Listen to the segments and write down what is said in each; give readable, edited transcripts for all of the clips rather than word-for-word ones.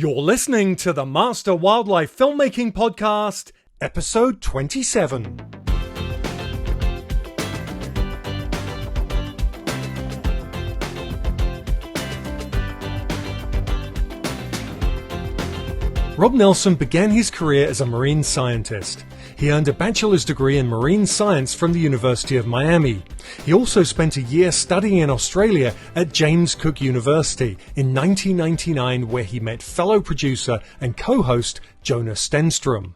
You're listening to the Master Wildlife Filmmaking Podcast, episode 27. Rob Nelson began his career as a marine scientist. He earned a bachelor's degree in marine science from the University of Miami. He also spent a year studying in Australia at James Cook University in 1999, where he met fellow producer and co-host Jonas Stenstrom.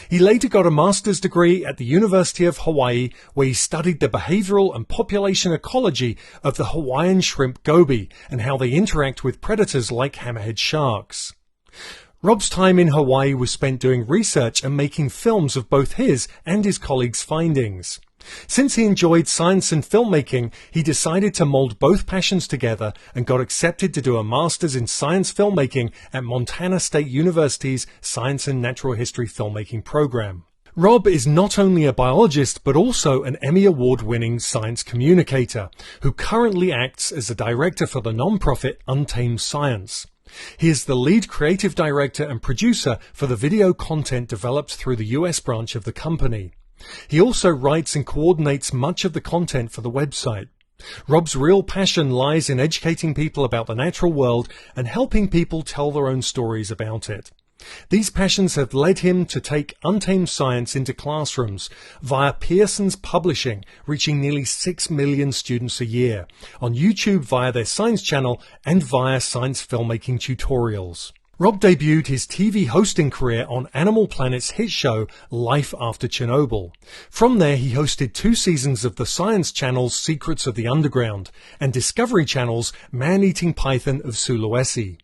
He later got a master's degree at the University of Hawaii, where he studied the behavioral and population ecology of the Hawaiian Shrimp Goby and how they interact with predators like hammerhead sharks. Rob's time in Hawaii was spent doing research and making films of both his and his colleagues' findings. Since he enjoyed science and filmmaking, he decided to mold both passions together and got accepted to do a master's in science filmmaking at Montana State University's Science and Natural History Filmmaking program. Rob is not only a biologist, but also an Emmy Award-winning science communicator, who currently acts as a director for the non-profit Untamed Science. He is the lead creative director and producer for the video content developed through the US branch of the company. He also writes and coordinates much of the content for the website. Rob's real passion lies in educating people about the natural world and helping people tell their own stories about it. These passions have led him to take Untamed Science into classrooms via Pearson's Publishing, reaching nearly 6 million students a year, on YouTube via their science channel and via science filmmaking tutorials. Rob debuted his TV hosting career on Animal Planet's hit show Life After Chernobyl. From there, he hosted 2 seasons of the Science Channel's Secrets of the Underground and Discovery Channel's Man-Eating Python of Sulawesi.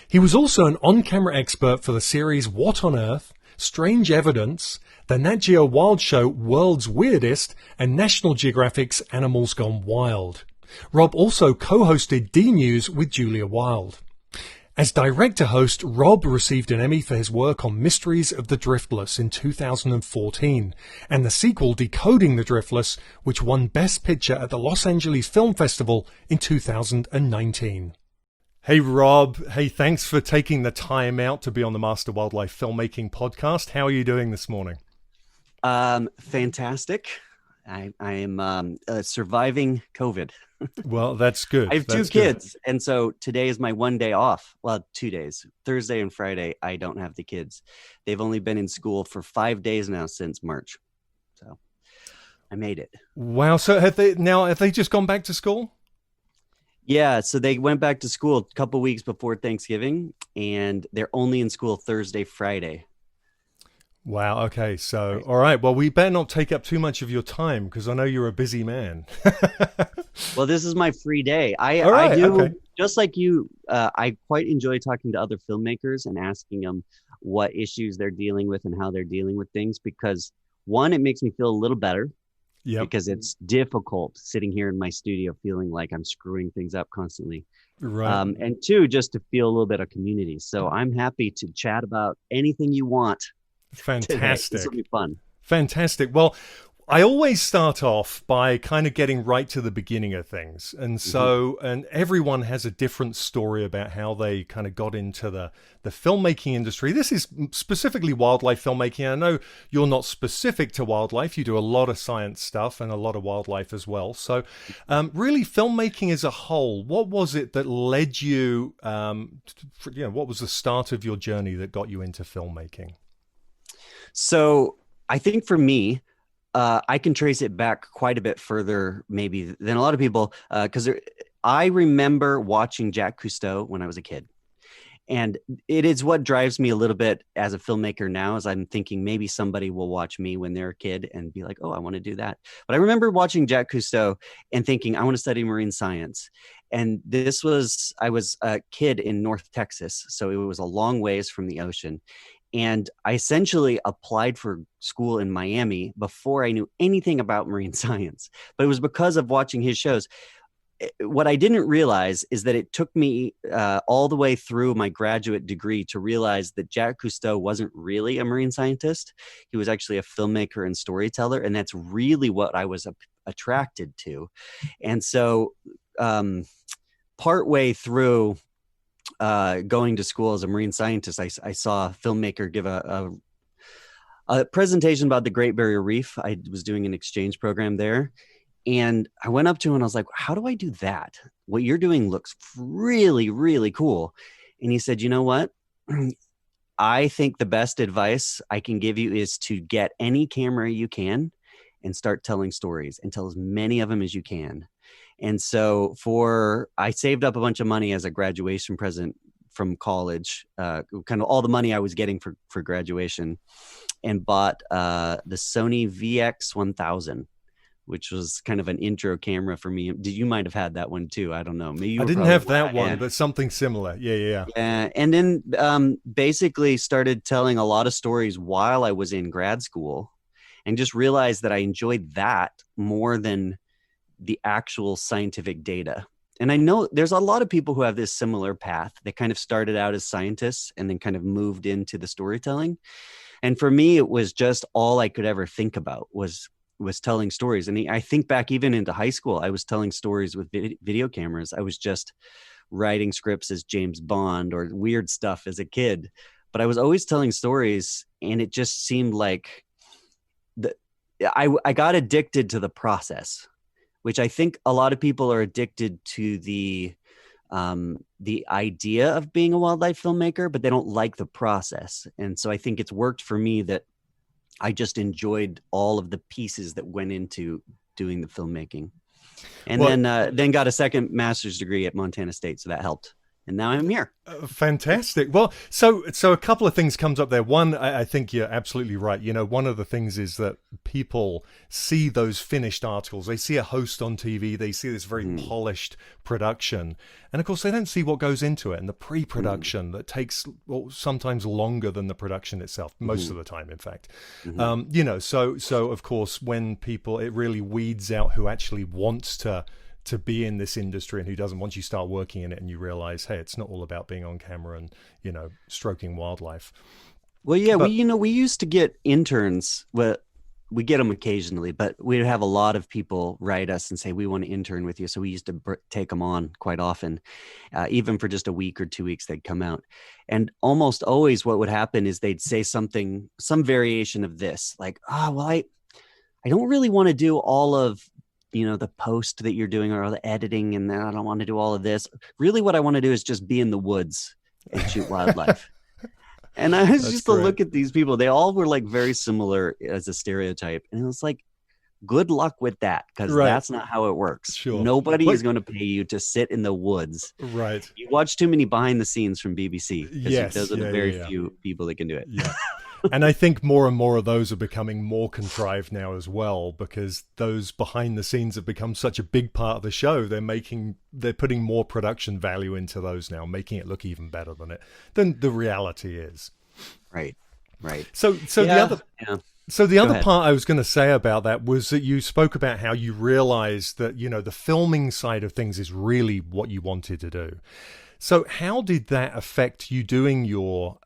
He was also an on-camera expert for the series What on Earth, Strange Evidence, the Nat Geo Wild Show World's Weirdest, and National Geographic's Animals Gone Wild. Rob also co-hosted D-News with Julia Wild. As director-host, Rob received an Emmy for his work on Mysteries of the Driftless in 2014, and the sequel Decoding the Driftless, which won Best Picture at the Los Angeles Film Festival in 2019. Hey Rob, hey, thanks for taking the time out to be on the Master Wildlife Filmmaking Podcast. How are you doing this morning? Fantastic. I am surviving COVID. Well, that's good. I have 2 kids, and so today is my one day off. Well, 2 days. Thursday and Friday, I don't have the kids. They've only been in school for 5 days now since March. So I made it. Wow. So have they just gone back to school? Yeah, so they went back to school a couple weeks before Thanksgiving, and they're only in school Thursday, Friday. Wow. Okay. So, all right. Well, we better not take up too much of your time because I know you're a busy man. Well, this is my free day. I do, okay. Just like you, I quite enjoy talking to other filmmakers and asking them what issues they're dealing with and how they're dealing with things, because 1, it makes me feel a little better. Yeah. Because it's difficult sitting here in my studio feeling like I'm screwing things up constantly. Right. And 2, just to feel a little bit of community. So I'm happy to chat about anything you want. Fantastic. This will be fun. Fantastic. Well, I always start off by kind of getting right to the beginning of things. And so, and everyone has a different story about how they kind of got into the filmmaking industry. This is specifically wildlife filmmaking. I know you're not specific to wildlife. You do a lot of science stuff and a lot of wildlife as well. So really filmmaking as a whole, what was it that led you, what was the start of your journey that got you into filmmaking? So I think for me, I can trace it back quite a bit further maybe than a lot of people, because I remember watching Jacques Cousteau when I was a kid. And it is what drives me a little bit as a filmmaker now, as I'm thinking maybe somebody will watch me when they're a kid and be like, oh, I want to do that. But I remember watching Jacques Cousteau and thinking, I want to study marine science. And I was a kid in North Texas, so it was a long ways from the ocean. And I essentially applied for school in Miami before I knew anything about marine science. But it was because of watching his shows. What I didn't realize is that it took me all the way through my graduate degree to realize that Jacques Cousteau wasn't really a marine scientist. He was actually a filmmaker and storyteller. And that's really what I was attracted to. And so partway through going to school as a marine scientist, I saw a filmmaker give a presentation about the Great Barrier Reef. I was doing an exchange program there. And I went up to him and I was like, how do I do that? What you're doing looks really, really cool. And he said, you know what? I think the best advice I can give you is to get any camera you can and start telling stories and tell as many of them as you can. And so I saved up a bunch of money as a graduation present from college, kind of all the money I was getting for graduation, and bought the Sony VX1000, which was kind of an intro camera for me. You might have had that one too. I don't know. Maybe I didn't have that one, but something similar. Yeah. And then basically started telling a lot of stories while I was in grad school, and just realized that I enjoyed that more than the actual scientific data. And I know there's a lot of people who have this similar path. They kind of started out as scientists and then kind of moved into the storytelling. And for me, it was just all I could ever think about was telling stories. And I think back even into high school, I was telling stories with video cameras. I was just writing scripts as James Bond or weird stuff as a kid, but I was always telling stories. And it just seemed like I got addicted to the process, which I think a lot of people are addicted to the idea of being a wildlife filmmaker, but they don't like the process. And so I think it's worked for me that I just enjoyed all of the pieces that went into doing the filmmaking. And then got a second master's degree at Montana State. So that helped. And now I'm here. Fantastic. Well, so a couple of things comes up there. One, I think you're absolutely right. You know, one of the things is that people see those finished articles. They see a host on TV. They see this very polished production. And of course, they don't see what goes into it and the pre-production that takes sometimes longer than the production itself, most of the time, in fact. You know, so of course, when people, it really weeds out who actually wants to be in this industry and who doesn't. Once you start working in it and you realize, hey, it's not all about being on camera and, you know, stroking wildlife. Well, yeah, we used to get interns. Well, we get them occasionally, but we'd have a lot of people write us and say, we want to intern with you. So we used to take them on quite often, even for just a week or 2 weeks, they'd come out. And almost always what would happen is they'd say some variation of this, like, I don't really want to do all of, you know, the post that you're doing or the editing, and I don't want to do all of this. Really what I want to do is just be in the woods and shoot wildlife. And I was just to look at these people, they all were like very similar as a stereotype. And it was like, good luck with that, because that's not how it works. Sure. Nobody is going to pay you to sit in the woods. Right. You watch too many behind the scenes from BBC. Yes. Those are the very few people that can do it. Yeah. And I think more and more of those are becoming more contrived now as well, because those behind the scenes have become such a big part of the show. They're putting more production value into those now, making it look even better than the reality is. Right. So the other part I was going to say about that was that you spoke about how you realized that, you know, the filming side of things is really what you wanted to do. So how did that affect you doing your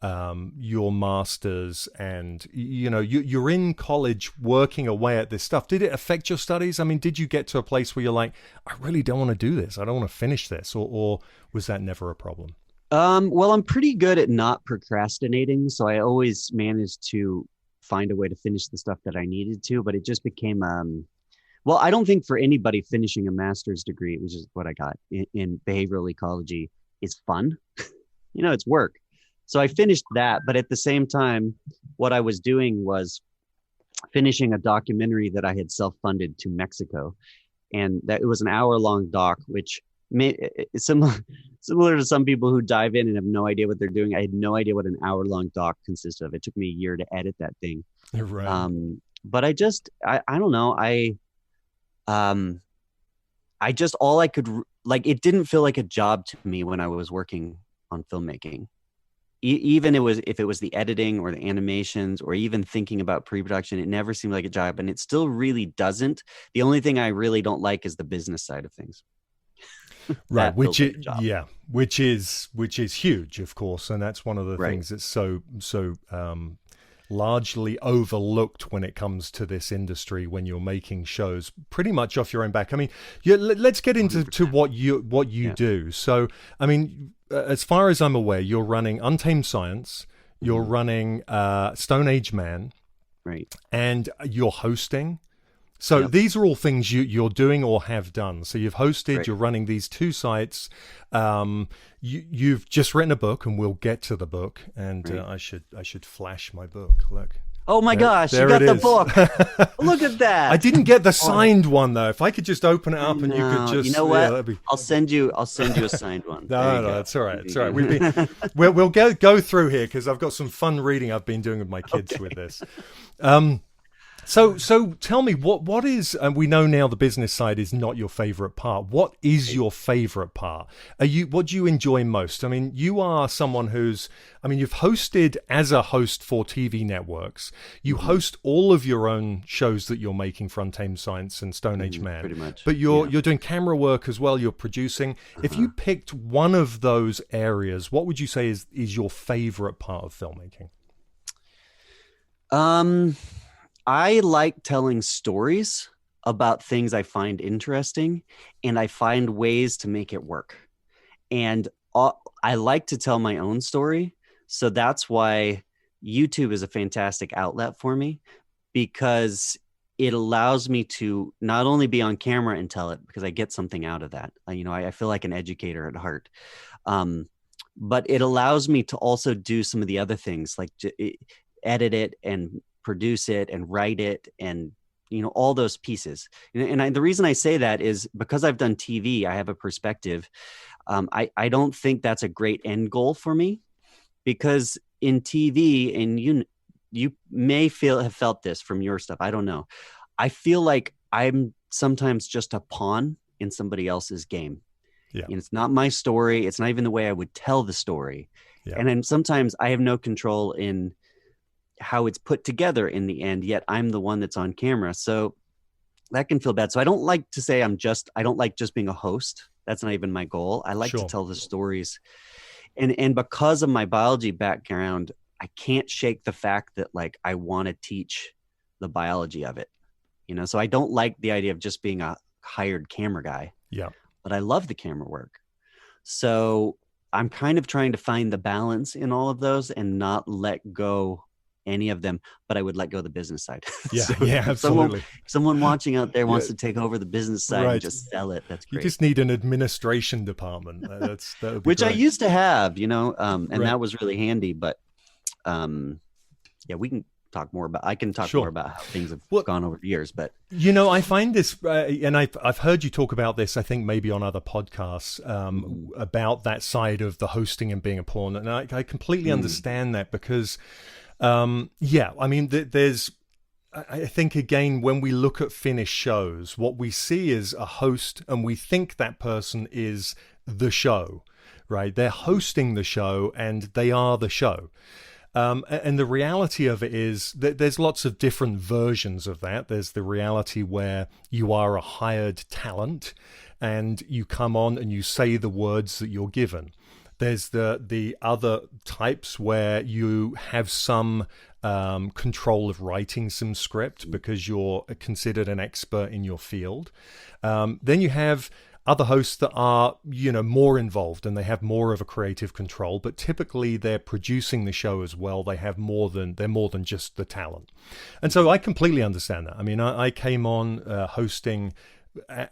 master's, and, you know, you're in college working away at this stuff? Did it affect your studies? I mean, did you get to a place where you're like, I really don't want to do this. I don't want to finish this, or was that never a problem? Well, I'm pretty good at not procrastinating. So I always managed to find a way to finish the stuff that I needed to, but it just became, well, I don't think for anybody finishing a master's degree, which is what I got in behavioral ecology, is fun. You know, it's work. So I finished that, but at the same time, what I was doing was finishing a documentary that I had self-funded to Mexico. And that it was an hour-long doc, which is similar to some people who dive in and have no idea what they're doing. I had no idea what an hour-long doc consisted of. It took me a year to edit that thing. Right. But I don't know. I just, all I could, like, it didn't feel like a job to me when I was working on filmmaking. Even if it was the editing or the animations or even thinking about pre-production, it never seemed like a job, and it still really doesn't. The only thing I really don't like is the business side of things. Right, which is huge, of course, and that's one of the things that's so largely overlooked when it comes to this industry when you're making shows pretty much off your own back. I mean, let's get into what you do. So, I mean, as far as I'm aware, you're running Untamed Science, you're running Stone Age Man, right, and you're hosting. So these are all things you're doing or have done. So you've hosted, you're running these 2 sites. You've just written a book, and we'll get to the book. And I should flash my book. Look. Oh my gosh! You got the book. Look at that. I didn't get the signed one though. If I could just open it up and you could just, you know what? I'll send you a signed one. No, that's all right. It's all right. We'll go through here because I've got some fun reading I've been doing with my kids with this. So tell me what is, and we know now the business side is not your favorite part. What is your favorite part? What do you enjoy most? I mean, you are someone you've hosted as a host for TV networks. You host all of your own shows that you're making for Untamed Science and Stone Age Man. Pretty much. But you're doing camera work as well. You're producing. If you picked one of those areas, what would you say is your favorite part of filmmaking? I like telling stories about things I find interesting, and I find ways to make it work. And I like to tell my own story. So that's why YouTube is a fantastic outlet for me, because it allows me to not only be on camera and tell it, because I get something out of that. I feel like an educator at heart. But it allows me to also do some of the other things, like edit it and produce it and write it, and all those pieces. And the reason I say that is because I've done TV, I have a perspective. I don't think that's a great end goal for me, because in TV, and you may have felt this from your stuff, I don't know, I feel like I'm sometimes just a pawn in somebody else's game. Yeah. And it's not my story. It's not even the way I would tell the story. Yeah. And then sometimes I have no control in how it's put together in the end, yet I'm the one that's on camera. So that can feel bad. So I don't like to say I don't like just being a host. That's not even my goal. I like to tell the stories. And because of my biology background, I can't shake the fact that like I want to teach the biology of it. So I don't like the idea of just being a hired camera guy. Yeah. But I love the camera work. So I'm kind of trying to find the balance in all of those and not let go any of them, but I would let go of the business side. Yeah, so absolutely. Someone watching out there wants to take over the business side and just sell it. That's great. You just need an administration department. Which great. I used to have, and that was really handy. But we can talk more about. I can talk more about how things have gone over the years. But I find this, and I've heard you talk about this. I think maybe on other podcasts about that side of the hosting and being a pawn, and I completely understand that because. There's, I think, again, when we look at finished shows, what we see is a host and we think that person is the show, right? They're hosting the show and they are the show. And the reality of it is that there's lots of different versions of that. There's the reality where you are a hired talent and you come on and you say the words that you're given. There's the other types where you have some control of writing some script because you're considered an expert in your field. Then you have other hosts that are, more involved and they have more of a creative control, but typically they're producing the show as well. They're more than just the talent. And so I completely understand that. I mean, I came on hosting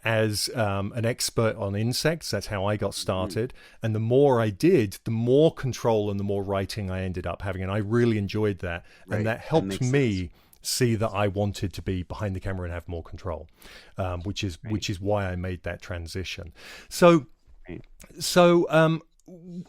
as an expert on insects. That's how I got started. And the more I did, the more control and the more writing I ended up having. And I really enjoyed that. Right. And that helped me see that I wanted to be behind the camera and have more control, which is why I made that transition. So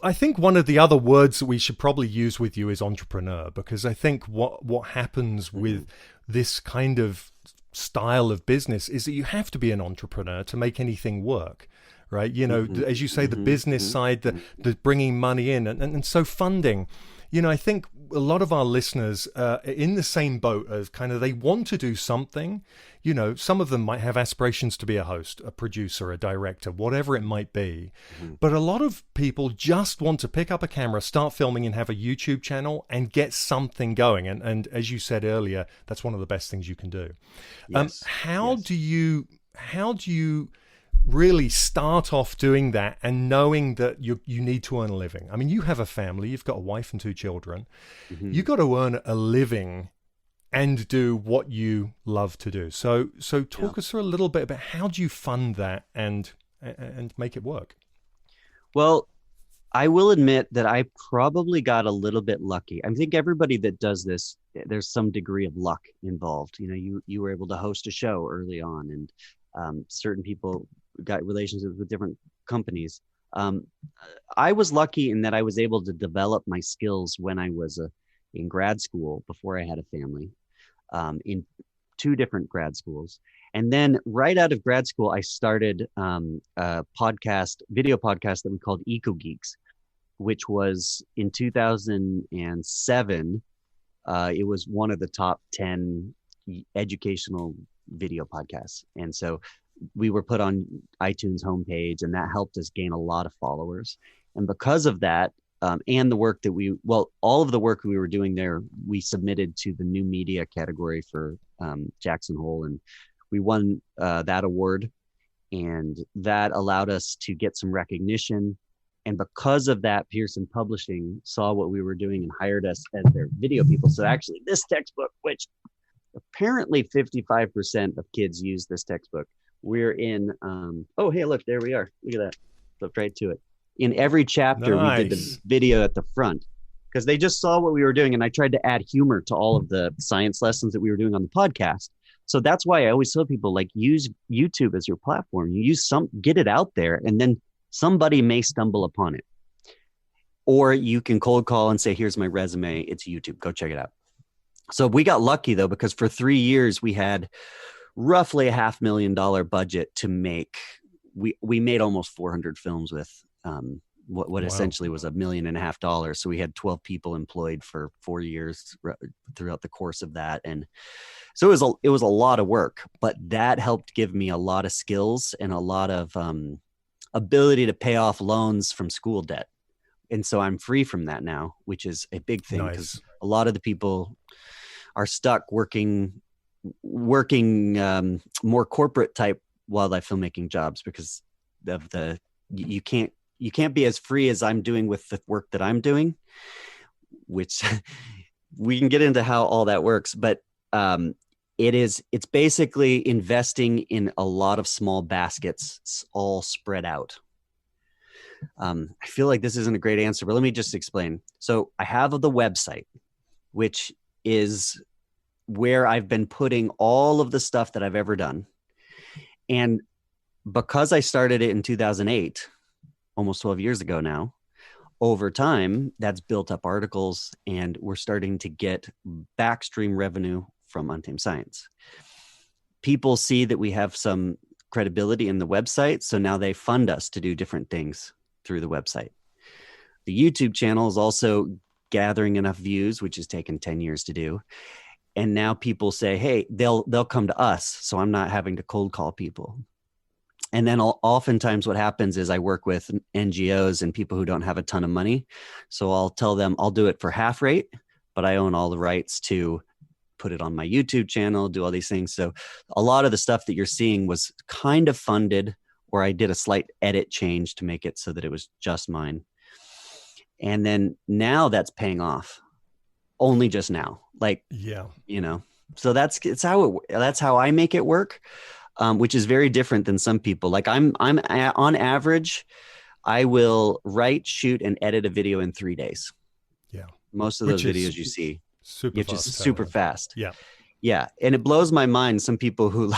I think one of the other words that we should probably use with you is entrepreneur, because I think what happens with this kind of style of business is that you have to be an entrepreneur to make anything work, right? As you say, the business side, the bringing money in, and so funding. I think a lot of our listeners are in the same boat of kind of, they want to do something. You know, some of them might have aspirations to be a host, a producer, a director, whatever it might be. Mm-hmm. But a lot of people just want to pick up a camera, start filming, and have a YouTube channel and get something going. And as you said earlier, that's one of the best things you can do. Yes. How do you really start off doing that and knowing that you need to earn a living? I mean, you have a family, you've got a wife and 2 children. Mm-hmm. You got to earn a living and do what you love to do. So talk us through a little bit about how do you fund that and make it work? Well, I will admit that I probably got a little bit lucky. I think everybody that does this, there's some degree of luck involved. You know, you were able to host a show early on, and certain people got relationships with different companies. I was lucky in that I was able to develop my skills when I was in grad school before I had a family, in 2 different grad schools. And then right out of grad school, I started a video podcast that we called Eco Geeks, which was in 2007. It was one of the top 10 educational video podcasts. And so we were put on iTunes homepage, and that helped us gain a lot of followers. And because of that, and the work that all of the work we were doing there, we submitted to the new media category for Jackson Hole, and we won that award, and that allowed us to get some recognition. And because of that, Pearson Publishing saw what we were doing and hired us as their video people. So actually, this textbook, which apparently 55% of kids use this textbook, we're in, oh, hey, look, there we are. Look at that. Flipped right to it. In every chapter, nice. We did the video at the front because they just saw what we were doing. And I tried to add humor to all of the science lessons that we were doing on the podcast. So that's why I always tell people, like, use YouTube as your platform. You get it out there, and then somebody may stumble upon it. Or you can cold call and say, here's my resume. It's YouTube. Go check it out. So we got lucky, though, because for 3 years, we had roughly $500,000 budget to make. We made almost 400 films with what wow. essentially was $1.5 million. So we had 12 people employed for 4 years throughout the course of that. And so it was a lot of work, but that helped give me a lot of skills and a lot of ability to pay off loans from school debt. And so I'm free from that now, which is a big thing, because a lot of the people are stuck working more corporate type wildlife filmmaking jobs because of you can't be as free as I'm doing with the work that I'm doing, which we can get into how all that works. But it's basically investing in a lot of small baskets all spread out. I feel like this isn't a great answer, but let me just explain. So I have the website, which is where I've been putting all of the stuff that I've ever done. And because I started it in 2008, almost 12 years ago now, over time, that's built up articles, and we're starting to get backstream revenue from Untamed Science. People see that we have some credibility in the website, so now they fund us to do different things through the website. The YouTube channel is also gathering enough views, which has taken 10 years to do. And now people say, hey, they'll come to us, so I'm not having to cold call people. And then oftentimes what happens is I work with NGOs and people who don't have a ton of money. So I'll tell them I'll do it for half rate, but I own all the rights to put it on my YouTube channel, do all these things. So a lot of the stuff that you're seeing was kind of funded, or I did a slight edit change to make it so that it was just mine. And then now that's paying off. Only just now, so that's how I make it work, which is very different than some people. Like I'm on average, I will write, shoot, and edit a video in 3 days. Yeah, most of those videos you see, it's just super fast. Yeah, and it blows my mind. Some people who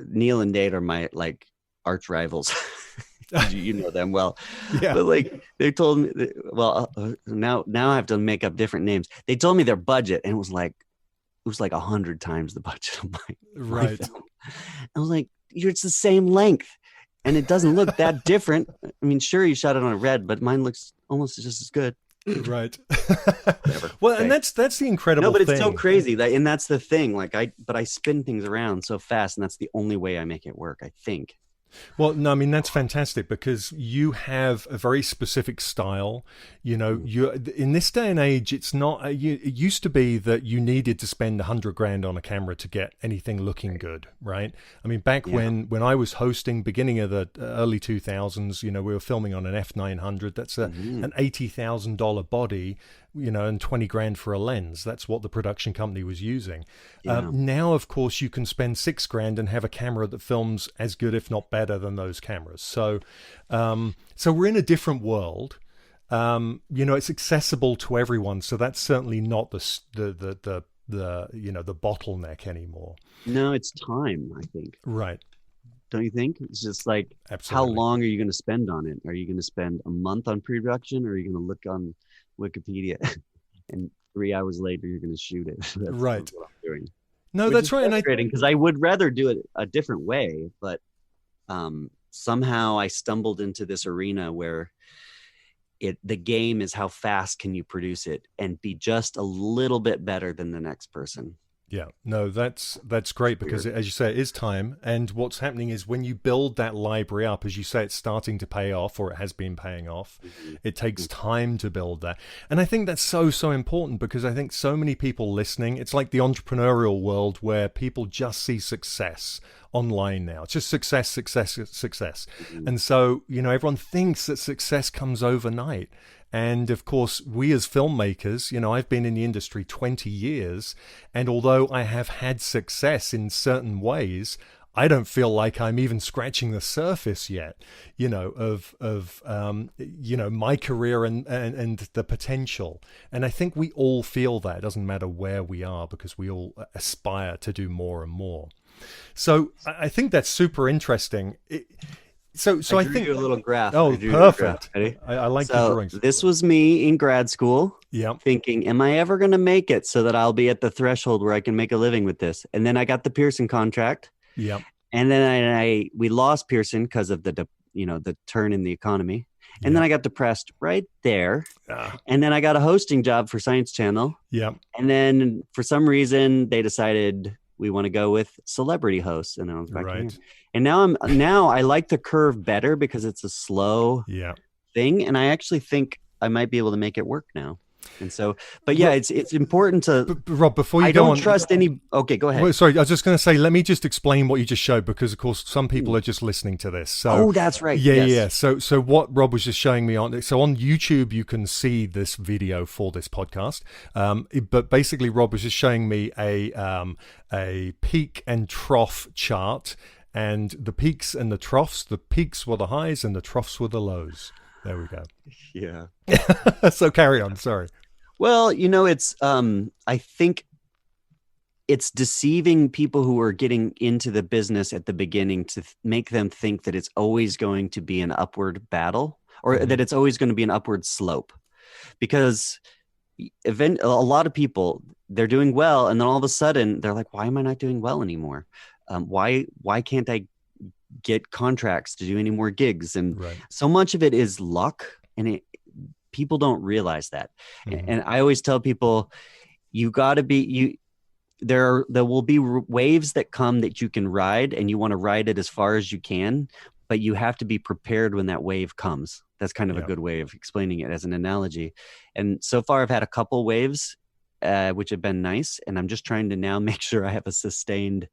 Neil and Dave are my arch rivals. You know them well. Yeah. But they told me, now I have to make up different names. They told me their budget, and it was like 100 times the budget of my right. film. I was like, it's the same length. and it doesn't look that different. I mean, sure, you shot it on a red, but mine looks almost just as good. Right. Whatever. Well, Okay. and that's the incredible No, but it's thing. so crazy that, and that's the thing. Like I spin things around so fast, and that's the only way I make it work, I think. Well, no, I mean, that's fantastic because you have a very specific style. You know, you in this day and age, it's not. It used to be that you needed to spend $100,000 on a camera to get anything looking good, right? I mean, back when I was hosting, beginning of the early 2000s, you know, we were filming on an F900. That's an $80,000 body, you know, and 20 grand for a lens. That's what the production company was using. Now, of course, you can spend 6 grand and have a camera that films as good, if not better, than those cameras. So, so we're in a different world. You know, it's accessible to everyone. So that's certainly not the you know, the bottleneck anymore. No, it's time, I think. Right. Don't you think? It's just like, Absolutely. how long are you going to spend on it? Are you going to spend a month on pre-production, or are you going to look on Wikipedia and 3 hours later you're going to shoot it? That's Right. what I'm doing. No, Which that's is right. And frustrating because I would rather do it a different way, but somehow I stumbled into this arena where the game is how fast can you produce it and be just a little bit better than the next person. Yeah, no, that's great because, as you say, it is time. And what's happening is when you build that library up, as you say, it's starting to pay off, or it has been paying off. It takes time to build that. And I think that's so important because I think so many people listening, it's like the entrepreneurial world where people just see success online now. It's just success, success, success. And so, you know, everyone thinks that success comes overnight. And of course, we as filmmakers, you know, I've been in the industry 20 years, and although I have had success in certain ways, I don't feel like I'm even scratching the surface yet, you know, of you know, my career and the potential. And I think we all feel that. It doesn't matter where we are because we all aspire to do more and more. So I think that's super interesting. So I think you a little graph. Oh, perfect. Ready? I like your drawings. This was me in grad school. Yeah. Thinking, am I ever going to make it so that I'll be at the threshold where I can make a living with this? And then I got the Pearson contract. Yeah. And then we lost Pearson because of the turn in the economy. And then I got depressed right there. And then I got a hosting job for Science Channel. Yeah. And then for some reason they decided we want to go with celebrity hosts. And then I was back here. And now I like the curve better because it's a slow thing. And I actually think I might be able to make it work now. And so, but yeah, it's important to. But Rob, before you I go don't on, trust any. Okay, go ahead. Well, sorry, I was just going to say, let me just explain what you just showed because, of course, some people are just listening to this. So, that's right. Yeah. So what Rob was just showing me on YouTube, you can see this video for this podcast. But basically, Rob was just showing me a peak and trough chart. And the peaks and the troughs, the peaks were the highs and the troughs were the lows. There we go. Yeah. So carry on. Sorry. Well, you know, it's I think it's deceiving people who are getting into the business at the beginning to make them think that it's always going to be an upward battle or that it's always going to be an upward slope. Because a lot of people, they're doing well. And then all of a sudden they're like, why am I not doing well anymore? Why can't I get contracts to do any more gigs? And so much of it is luck, and people don't realize that. And I always tell people, you got to be there will be waves that come that you can ride, and you want to ride it as far as you can, but you have to be prepared when that wave comes. That's kind of a good way of explaining it as an analogy. And so far I've had a couple waves which have been nice, and I'm just trying to now make sure I have a sustained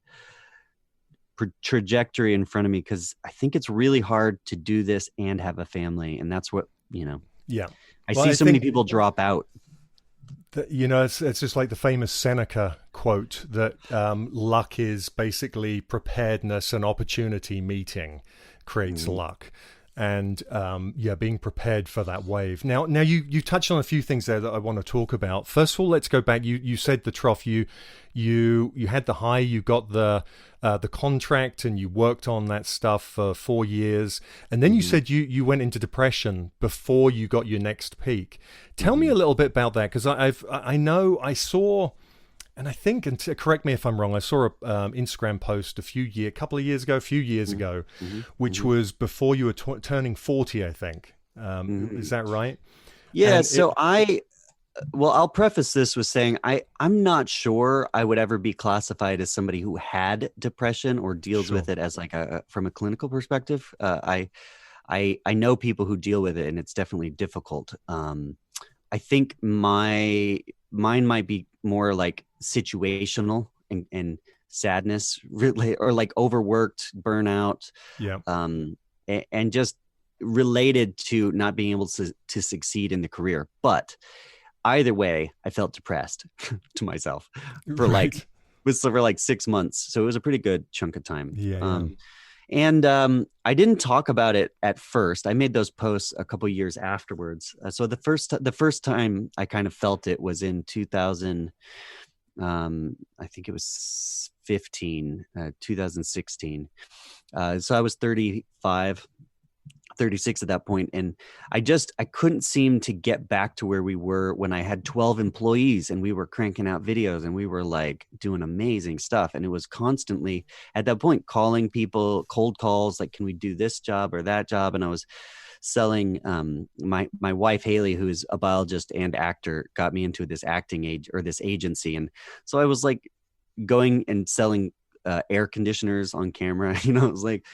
trajectory in front of me, because I think it's really hard to do this and have a family, and that's what, you know. I see so many people drop out. You know, it's just like the famous Seneca quote that luck is basically preparedness and opportunity meeting creates luck. And being prepared for that wave. Now you touched on a few things there that I want to talk about. First of all, let's go back. You said the trough. You had the high. You got the contract, and you worked on that stuff for 4 years. And then you said you went into depression before you got your next peak. Tell me a little bit about that, because I know I saw And I think, and correct me if I'm wrong, I saw a Instagram post a few years ago, which was before you were turning 40, I think. Is that right? Yeah. And So well, I'll preface this with saying I'm not sure I would ever be classified as somebody who had depression or deals Sure. with it as like from a clinical perspective. I know people who deal with it, and it's definitely difficult. I think mine might be more like situational and sadness, really, or like overworked, burnout, Yeah. and just related to not being able to succeed in the career. But either way, I felt depressed to myself for Right. for like 6 months. So it was a pretty good chunk of time. Yeah. And I didn't talk about it at first. I made those posts a couple years afterwards. So the first time I kind of felt it was in 2000. I think it was 2016. So I was 35. 36 at that point, and I couldn't seem to get back to where we were when I had 12 employees and we were cranking out videos and we were like doing amazing stuff. And it was constantly at that point calling people, cold calls, like, can we do this job or that job? And I was selling, my wife Haley, who's a biologist and actor, got me into this this agency. And so I was like going and selling air conditioners on camera. It was like,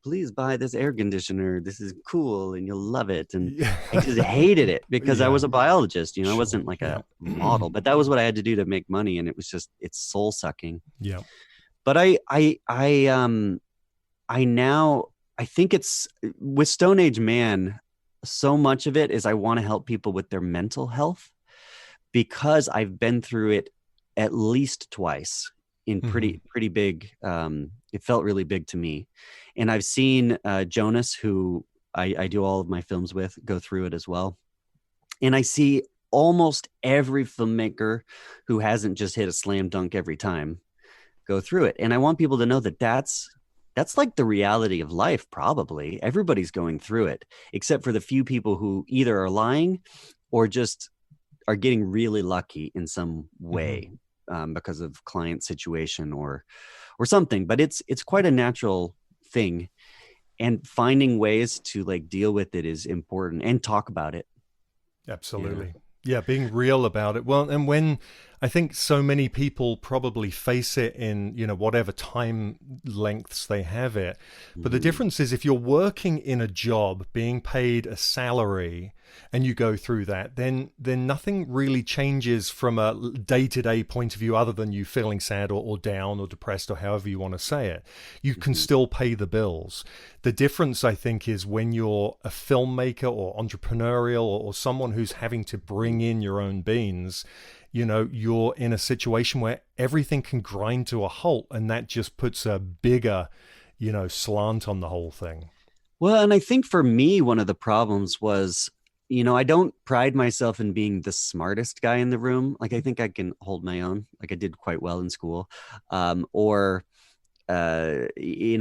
please buy this air conditioner. This is cool and you'll love it. And Yeah. I just hated it because I was a biologist, I Sure. wasn't like a model, but that was what I had to do to make money. And it was it's soul sucking. Yeah. But I think it's with Stone Age Man, so much of it is I want to help people with their mental health because I've been through it at least twice in pretty big. It felt really big to me. And I've seen Jonas, who I do all of my films with, go through it as well. And I see almost every filmmaker who hasn't just hit a slam dunk every time go through it. And I want people to know that that's like the reality of life. Probably everybody's going through it, except for the few people who either are lying or just are getting really lucky in some way because of client situation or something. But it's quite a natural thing, and finding ways to like deal with it is important and talk about it. Absolutely. Yeah, being real about it. Well, and when I think so many people probably face it in, whatever time lengths they have it. But the difference is if you're working in a job, being paid a salary, and you go through that, then nothing really changes from a day-to-day point of view other than you feeling sad or down or depressed or however you want to say it. You can still pay the bills. The difference, I think, is when you're a filmmaker or entrepreneurial or someone who's having to bring in your own beans, you're in a situation where everything can grind to a halt, and that just puts a bigger, slant on the whole thing. Well, and I think for me, one of the problems was, I don't pride myself in being the smartest guy in the room. Like, I think I can hold my own. Like, I did quite well in school, or any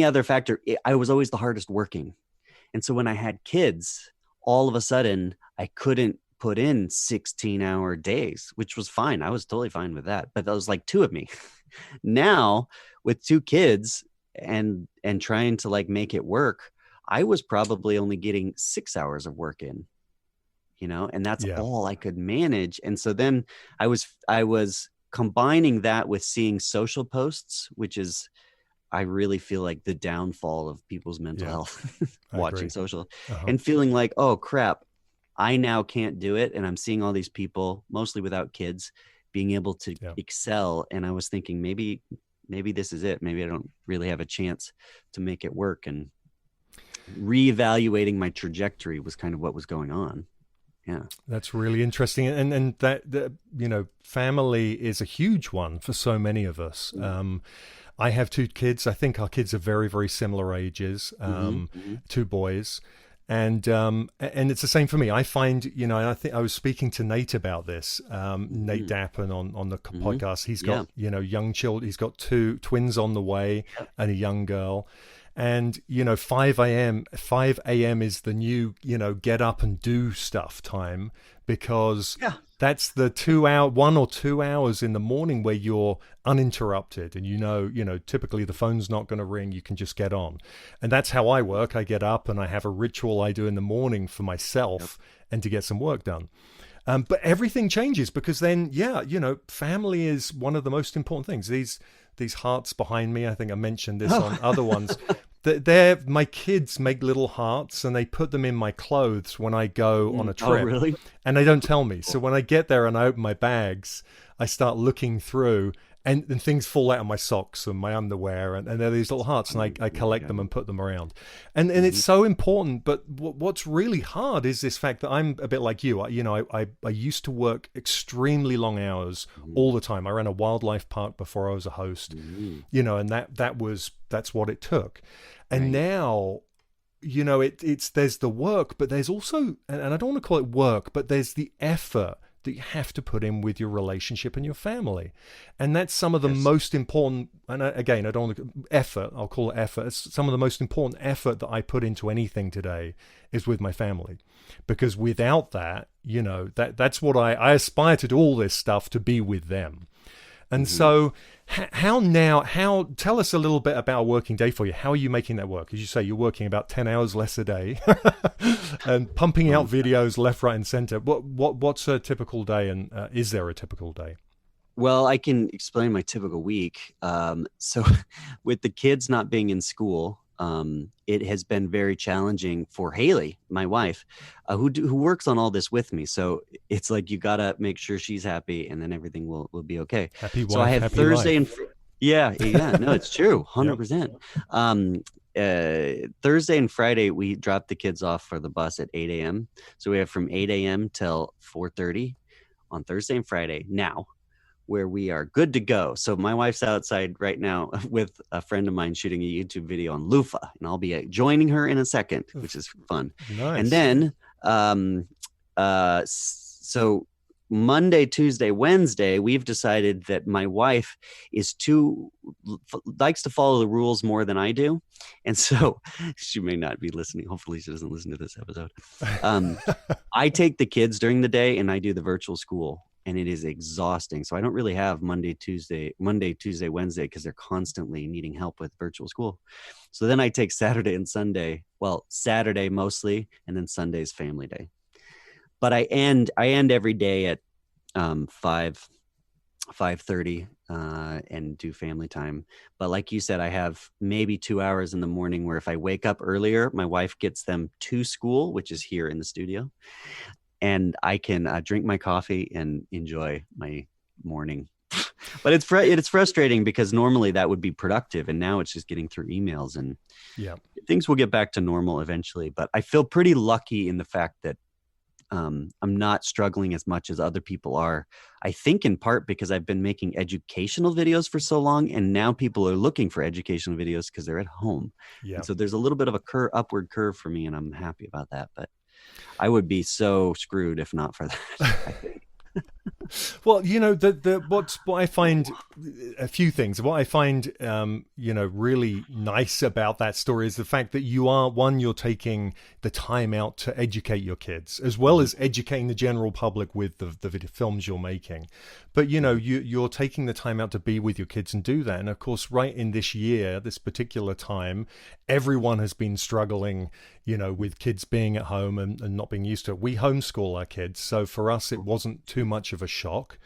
other factor. I was always the hardest working. And so when I had kids, all of a sudden I couldn't put in 16-hour days, which was fine. I was totally fine with that. But that was like two of me. Now with two kids and trying to like make it work, I was probably only getting 6 hours of work in, and that's all I could manage. And so then I was combining that with seeing social posts, which is, I really feel like the downfall of people's mental health, watching social and feeling like, oh crap, I now can't do it. And I'm seeing all these people, mostly without kids, being able to excel. And I was thinking, maybe this is it. Maybe I don't really have a chance to make it work. And reevaluating my trajectory was kind of what was going on. Yeah, that's really interesting, and that family is a huge one for so many of us. I have two kids. I think our kids are very, very similar ages. Two boys, and it's the same for me. I find, and I think I was speaking to Nate about this. Nate Dappen on the podcast. He's got young children. He's got two twins on the way and a young girl. And 5 a.m. is the new get up and do stuff time, because That's the 2 hour, 1 or 2 hours in the morning where you're uninterrupted, and typically the phone's not going to ring. You can just get on, and that's how I work. I get up and I have a ritual I do in the morning for myself and to get some work done. But everything changes because then, family is one of the most important things. These hearts behind me, I think I mentioned this on other ones. My kids make little hearts and they put them in my clothes when I go on a trip. Oh, really? And they don't tell me. So when I get there and I open my bags, I start looking through and things fall out of my socks and my underwear, and there are these little hearts, and I collect them and put them around. And it's so important. But what's really hard is this fact that I'm a bit like you. I used to work extremely long hours all the time. I ran a wildlife park before I was a host, and that's what it took. And now, there's the work, but there's also, and I don't want to call it work, but there's the effort that you have to put in with your relationship and your family. And that's some of the most important, and again, I don't want to, effort, I'll call it effort. It's some of the most important effort that I put into anything today is with my family. Because without that, that's what I aspire to do, all this stuff, to be with them. And so tell us a little bit about a working day for you. How are you making that work? As you say, you're working about 10 hours less a day and pumping out videos left, right, and center. What's a typical day, and is there a typical day? Well, I can explain my typical week. So with the kids not being in school, it has been very challenging for Haley, my wife, who works on all this with me. So it's like, you got to make sure she's happy, and then everything will be okay. Happy wife, so I have happy Thursday life. no, it's true. 100%. Thursday and Friday, we drop the kids off for the bus at 8 a.m. So we have from 8 a.m. till 4:30 on Thursday and Friday now, where we are good to go. So my wife's outside right now with a friend of mine shooting a YouTube video on loofah, and I'll be joining her in a second, which is fun. Nice. And then, so Monday, Tuesday, Wednesday, we've decided that my wife likes to follow the rules more than I do. And so she may not be listening. Hopefully she doesn't listen to this episode. I take the kids during the day and I do the virtual school. And it is exhausting. So I don't really have Monday, Tuesday, Wednesday, because they're constantly needing help with virtual school. So then I take Saturday and Sunday. Well, Saturday mostly, and then Sunday's family day. But I end every day at 5:30 and do family time. But like you said, I have maybe 2 hours in the morning where if I wake up earlier, my wife gets them to school, which is here in the studio. And I can drink my coffee and enjoy my morning. But it's frustrating because normally that would be productive. And now it's just getting through emails, and things will get back to normal eventually. But I feel pretty lucky in the fact that I'm not struggling as much as other people are. I think in part because I've been making educational videos for so long, and now people are looking for educational videos because they're at home. And so there's a little bit of a upward curve for me, and I'm happy about that. But I would be so screwed if not for that, I think. Well, what I find, a few things. What I find, really nice about that story is the fact that you're taking the time out to educate your kids, as well as educating the general public with the films you're making. But you're taking the time out to be with your kids and do that. And of course, right in this year, this particular time, everyone has been struggling, with kids being at home and not being used to it. We homeschool our kids, so for us, it wasn't too much of a shock.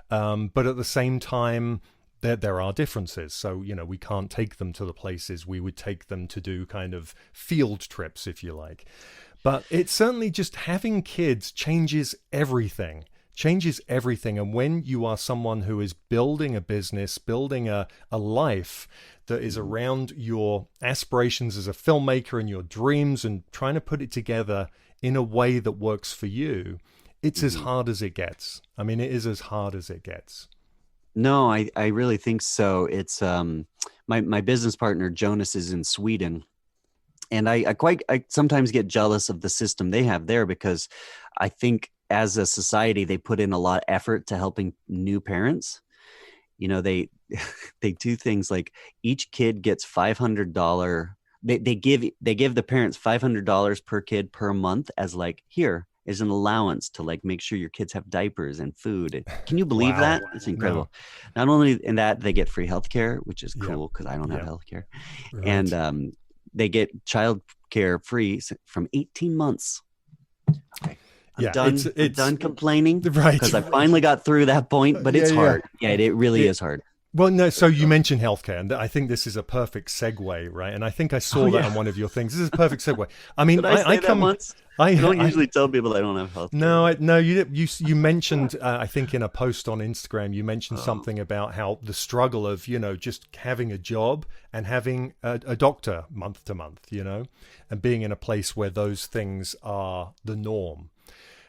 But at the same time, there are differences. So, we can't take them to the places we would take them to do kind of field trips, if you like. But it's certainly just having kids changes everything. And when you are someone who is building a business, building a life that is around your aspirations as a filmmaker and your dreams, and trying to put it together in a way that works for you, it's as hard as it gets. I mean, it is as hard as it gets. No, I really think so. It's my business partner, Jonas, is in Sweden. And I sometimes get jealous of the system they have there, because I think as a society, they put in a lot of effort to helping new parents. They do things like each kid gets $500. They give the parents $500 per kid per month as like, here, is an allowance to like make sure your kids have diapers and food. Can you believe Wow. that? It's incredible. No. Not only in that, they get free healthcare, which is cool because I don't have healthcare, right. and they get child care free from 18 months. Okay. I'm done complaining, right? Because I finally got through that point, but it's hard. Yeah, it really is hard. Well, no, so you mentioned healthcare, and I think this is a perfect segue, right? And I think I saw that on one of your things. This is a perfect segue. I mean, I come. Once? I don't usually tell people I don't have healthcare. No, you mentioned, I think in a post on Instagram, you mentioned something about how the struggle of, just having a job and having a doctor month to month, and being in a place where those things are the norm.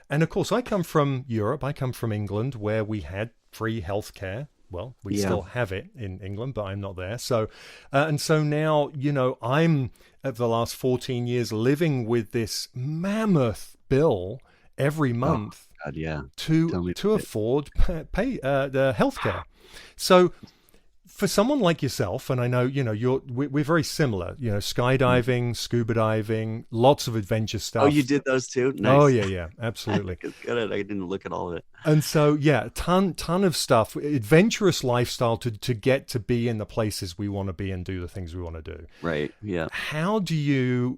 And of course, I come from Europe. I come from England, where we had free healthcare. Well, we still have it in England, but I'm not there. So, and so now, I'm at the last 14 years living with this mammoth bill every month to afford pay the healthcare. So, for someone like yourself, and I know, we're very similar, skydiving, scuba diving, lots of adventure stuff. Oh, you did those too? Nice. Oh, yeah, absolutely. Good. I didn't look at all of it. And so, ton of stuff, adventurous lifestyle to get to be in the places we want to be and do the things we want to do. Right, yeah. How do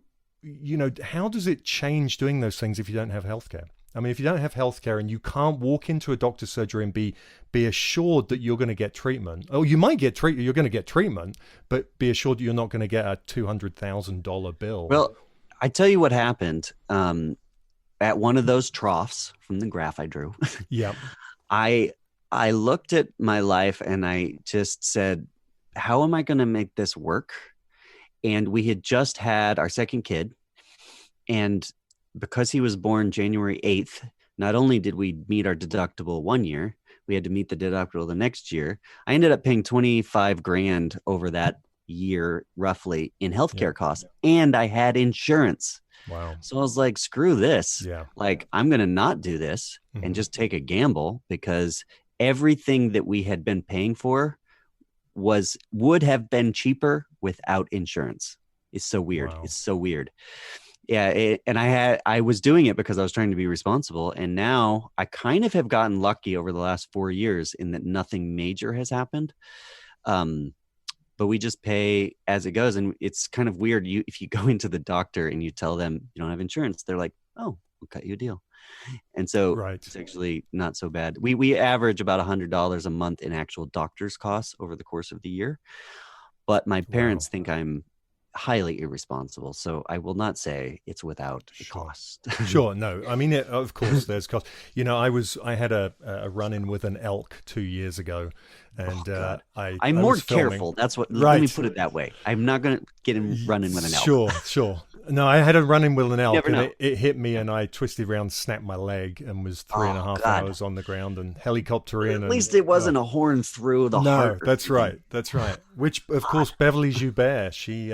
how does it change doing those things if you don't have healthcare? I mean, if you don't have healthcare and you can't walk into a doctor's surgery and be assured that you're going to get treatment. Oh, you might get treatment. You're going to get treatment, but be assured that you're not going to get a $200,000 bill. Well, I tell you what happened. At one of those troughs from the graph I drew. Yeah. I looked at my life and I just said, how am I going to make this work? And we had just had our second kid, and because he was born January 8th, not only did we meet our deductible 1 year, we had to meet the deductible the next year. I ended up paying $25,000 over that year, roughly, in healthcare costs. And I had insurance. Wow. So I was like, screw this. Yeah. Like, I'm going to not do this and just take a gamble, because everything that we had been paying for would have been cheaper without insurance. It's so weird. Wow. It's so weird. Yeah. And I was doing it because I was trying to be responsible. And now I kind of have gotten lucky over the last 4 years in that nothing major has happened. But we just pay as it goes. And it's kind of weird. If you go into the doctor and you tell them you don't have insurance, they're like, oh, we'll cut you a deal. And so It's actually not so bad. We average about $100 a month in actual doctor's costs over the course of the year. But my parents think I'm highly irresponsible, so I will not say it's without a cost. Sure, no. I mean, of course, there's cost. I had a run-in with an elk 2 years ago, and I'm more careful. That's what. Let me put it that way. I'm not going to get him running with an elk. Sure. No, I had a run-in with an elk, and it hit me, and I twisted around, snapped my leg, and was 3.5 hours on the ground, and helicopter in. At least it wasn't a horn through the heart. No, that's right. Which, of course, Beverly Joubert, she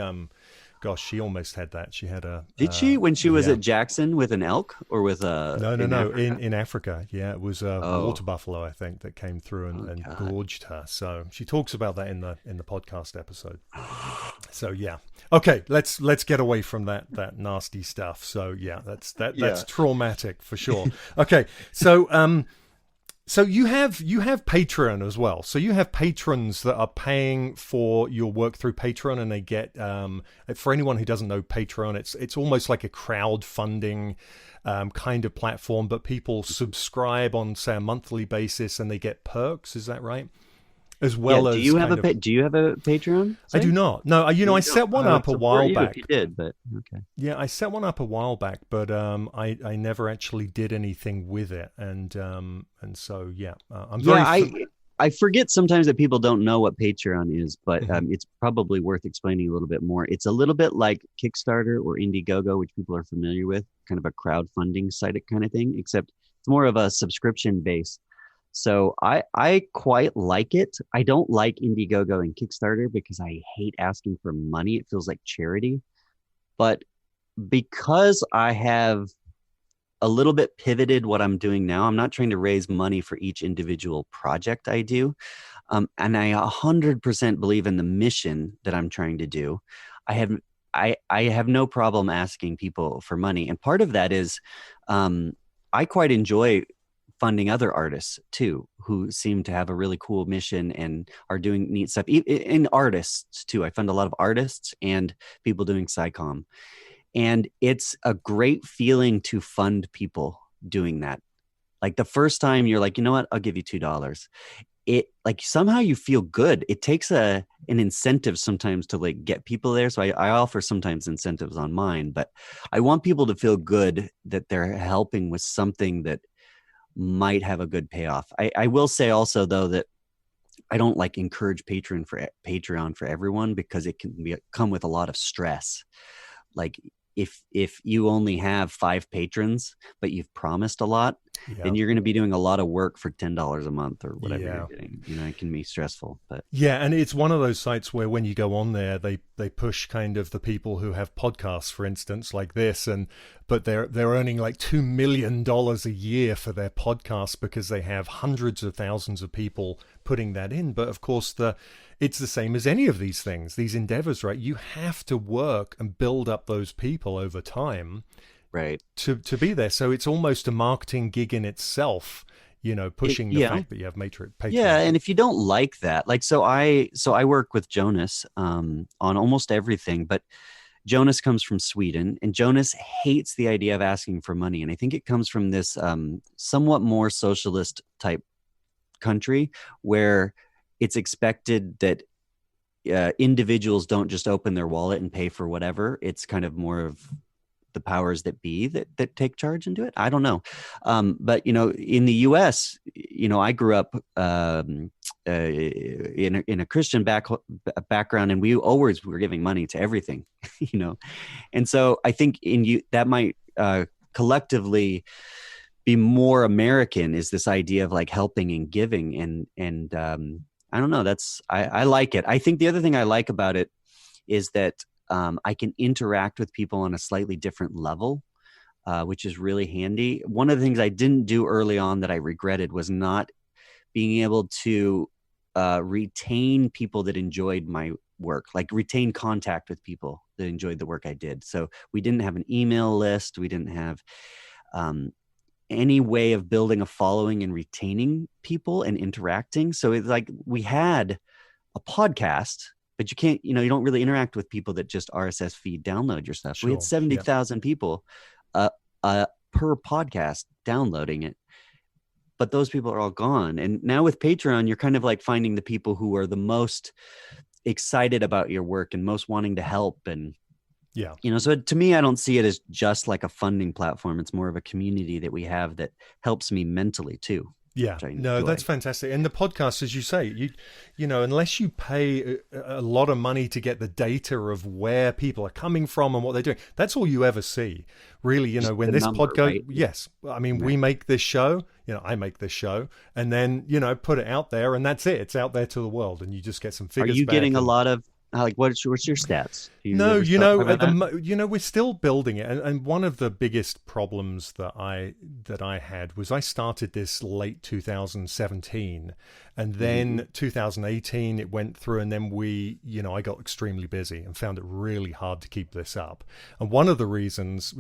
she almost had that. She had a. Did she when she was at Jackson with an elk or with a? No. In Africa, yeah, it was a water buffalo, I think, that came through and gorged her. So she talks about that in the podcast episode. So yeah, okay, let's get away from that nasty stuff. So yeah, that's traumatic for sure. Okay, so So you have Patreon as well. So you have patrons that are paying for your work through Patreon, and they get for anyone who doesn't know Patreon, it's almost like a crowdfunding kind of platform, but people subscribe on, say, a monthly basis, and they get perks. Is that right? As well as do you have a Patreon? I do not. No, I set one up a while back. If you did, but okay. Yeah, I set one up a while back, but I never actually did anything with it, and so I'm very. I forget sometimes that people don't know what Patreon is, but it's probably worth explaining a little bit more. It's a little bit like Kickstarter or Indiegogo, which people are familiar with, kind of a crowdfunding site kind of thing, except it's more of a subscription base. So I quite like it. I don't like Indiegogo and Kickstarter because I hate asking for money. It feels like charity. But because I have a little bit pivoted what I'm doing now, I'm not trying to raise money for each individual project I do. And I 100% believe in the mission that I'm trying to do. I have no problem asking people for money. And part of that is I quite enjoy funding other artists too, who seem to have a really cool mission and are doing neat stuff. In artists too, I fund a lot of artists and people doing SciComm, and it's a great feeling to fund people doing that. Like the first time you're like, you know what, I'll give you $2. It like somehow you feel good. It takes an incentive sometimes to like get people there. So I offer sometimes incentives on mine, but I want people to feel good that they're helping with something that might have a good payoff. I will say also though that I don't like encourage Patreon for everyone, because it can come with a lot of stress. Like if you only have 5 patrons, but you've promised a lot, then you're going to be doing a lot of work for $10 a month or whatever you're getting. You know, it can be stressful. But yeah, and it's one of those sites where when you go on there, they push kind of the people who have podcasts, for instance, like this, but they're earning like $2 million a year for their podcasts because they have hundreds of thousands of people putting that in. But of course, it's the same as any of these things, these endeavors, right? You have to work and build up those people over time, right, to be there. So it's almost a marketing gig in itself, you know, pushing the fact that you have Patreon. Yeah, and if you don't like that, like so I work with Jonas on almost everything, but Jonas comes from Sweden, and Jonas hates the idea of asking for money, and I think it comes from this somewhat more socialist type country where it's expected that individuals don't just open their wallet and pay for whatever. It's kind of more of the powers that be that take charge and do it. I don't know. But, you know, in the US, you know, I grew up in a Christian background, and we always were giving money to everything, you know? And so I think that might collectively be more American, is this idea of like helping and giving. And I don't know, I like it. I think the other thing I like about it is that I can interact with people on a slightly different level, which is really handy. One of the things I didn't do early on that I regretted was not being able to retain people that enjoyed my work, like retain contact with people that enjoyed the work I did. So we didn't have an email list. We didn't have any way of building a following and retaining people and interacting. So it's like we had a podcast, but you can't, you know, you don't really interact with people that just RSS feed download your stuff. We had 70,000 people per podcast downloading it, but those people are all gone. And now with Patreon, you're kind of like finding the people who are the most excited about your work and most wanting to help. And you know, so to me, I don't see it as just like a funding platform. It's more of a community that we have that helps me mentally too. Yeah, no, that's fantastic. And the podcast, as you say, you know, unless you pay a lot of money to get the data of where people are coming from and what they're doing, that's all you ever see, really. You know, when this podcast, right? Yes, I mean, we make this show, you know, I make this show, and then, you know, put it out there, and that's it. It's out there to the world, and you just get some figures. Are you getting a lot of? Like what's your stats? No, you know, we're still building it, and one of the biggest problems that I had was I started this late 2017, and then 2018 it went through, and then I got extremely busy and found it really hard to keep this up. And a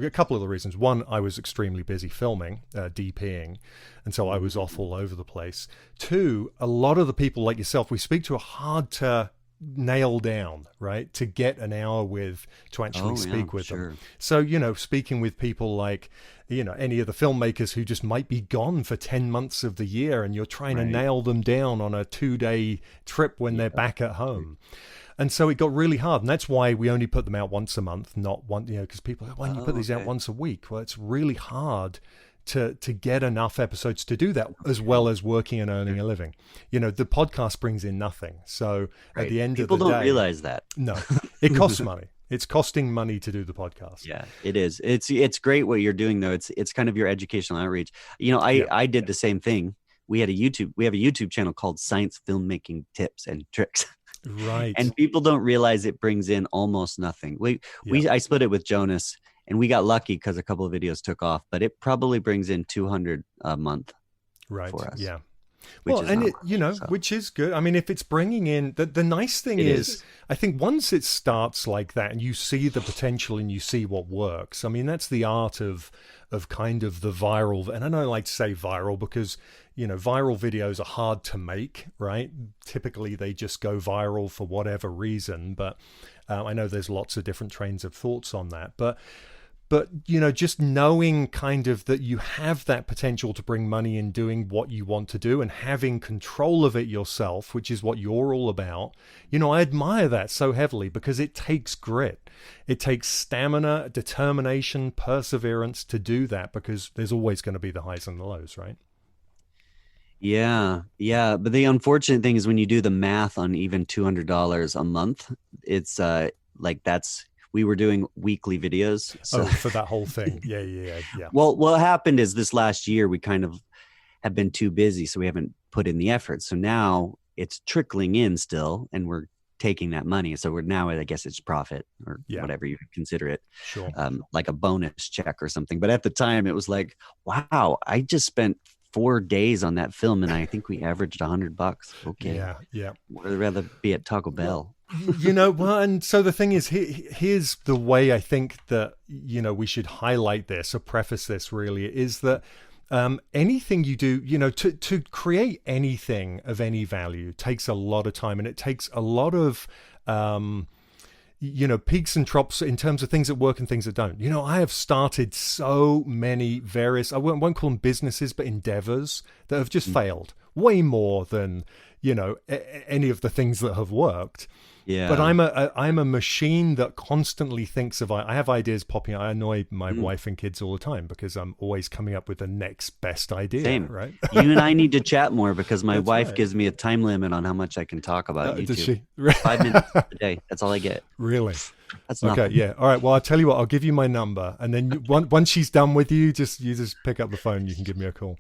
couple of the reasons: one, I was extremely busy filming, DPing, and so I was off all over the place. Two, a lot of the people like yourself we speak to are hard to nail down, right, to get an hour with, to actually speak with them. So, you know, speaking with people like, you know, any of the filmmakers who just might be gone for 10 months of the year, and you're trying to nail them down on a 2-day trip when they're back at home. And so it got really hard, and that's why we only put them out once a month, not one, you know, because people are, why don't you put these out once a week? Well, it's really hard to get enough episodes to do that, as well as working and earning a living. You know, the podcast brings in nothing. So at the end of the day, people don't realize that. No, it costs money. It's costing money to do the podcast. Yeah, it is. It's great what you're doing though. It's kind of your educational outreach. You know, I did the same thing. We have a YouTube channel called Science Filmmaking Tips and Tricks. Right. And people don't realize it brings in almost nothing. I split it with Jonas, and we got lucky because a couple of videos took off, but it probably brings in 200 a month for us. Yeah. which Well, is and not it, much, so. which is good. I mean, if it's bringing in the nice thing It is, is. I think once it starts like that and you see the potential and you see what works, I mean, that's the art of kind of the viral. And I don't like to say viral because, viral videos are hard to make, right? Typically, they just go viral for whatever reason. But I know there's lots of different trains of thoughts on that. But just knowing kind of that you have that potential to bring money in doing what you want to do and having control of it yourself, which is what you're all about, I admire that so heavily because it takes grit. It takes stamina, determination, perseverance to do that because there's always going to be the highs and the lows, right? Yeah, yeah. But the unfortunate thing is when you do the math on even $200 a month, it's like we were doing weekly videos. So Oh, for that whole thing. Yeah. well, what happened is this last year we kind of have been too busy, so we haven't put in the effort. So now it's trickling in still, and we're taking that money. So we're now, I guess it's profit or whatever you consider it, Sure. like a bonus check or something. But at the time, it was like, wow, I just spent 4 days on that film, and I think we averaged $100. Okay, Yeah. I'd rather be at Taco Bell. Well, and so the thing is, here's the way I think that, we should highlight this or preface this really is that anything you do, to create anything of any value takes a lot of time and it takes a lot of, peaks and troughs in terms of things that work and things that don't. I have started so many various, I won't call them businesses, but endeavors that have just failed way more than, any of the things that have worked. Yeah. But I'm a machine that constantly thinks of. I have ideas popping out. I annoy my wife and kids all the time because I'm always coming up with the next best idea. Same. Right? You and I need to chat more because my That's wife right. gives me a time limit on how much I can talk about YouTube. Does she? 5 minutes a day. That's all I get. Really? That's nothing. Okay. Yeah. All right. Well, I'll tell you what. I'll give you my number, and then once she's done with you, just pick up the phone. You can give me a call.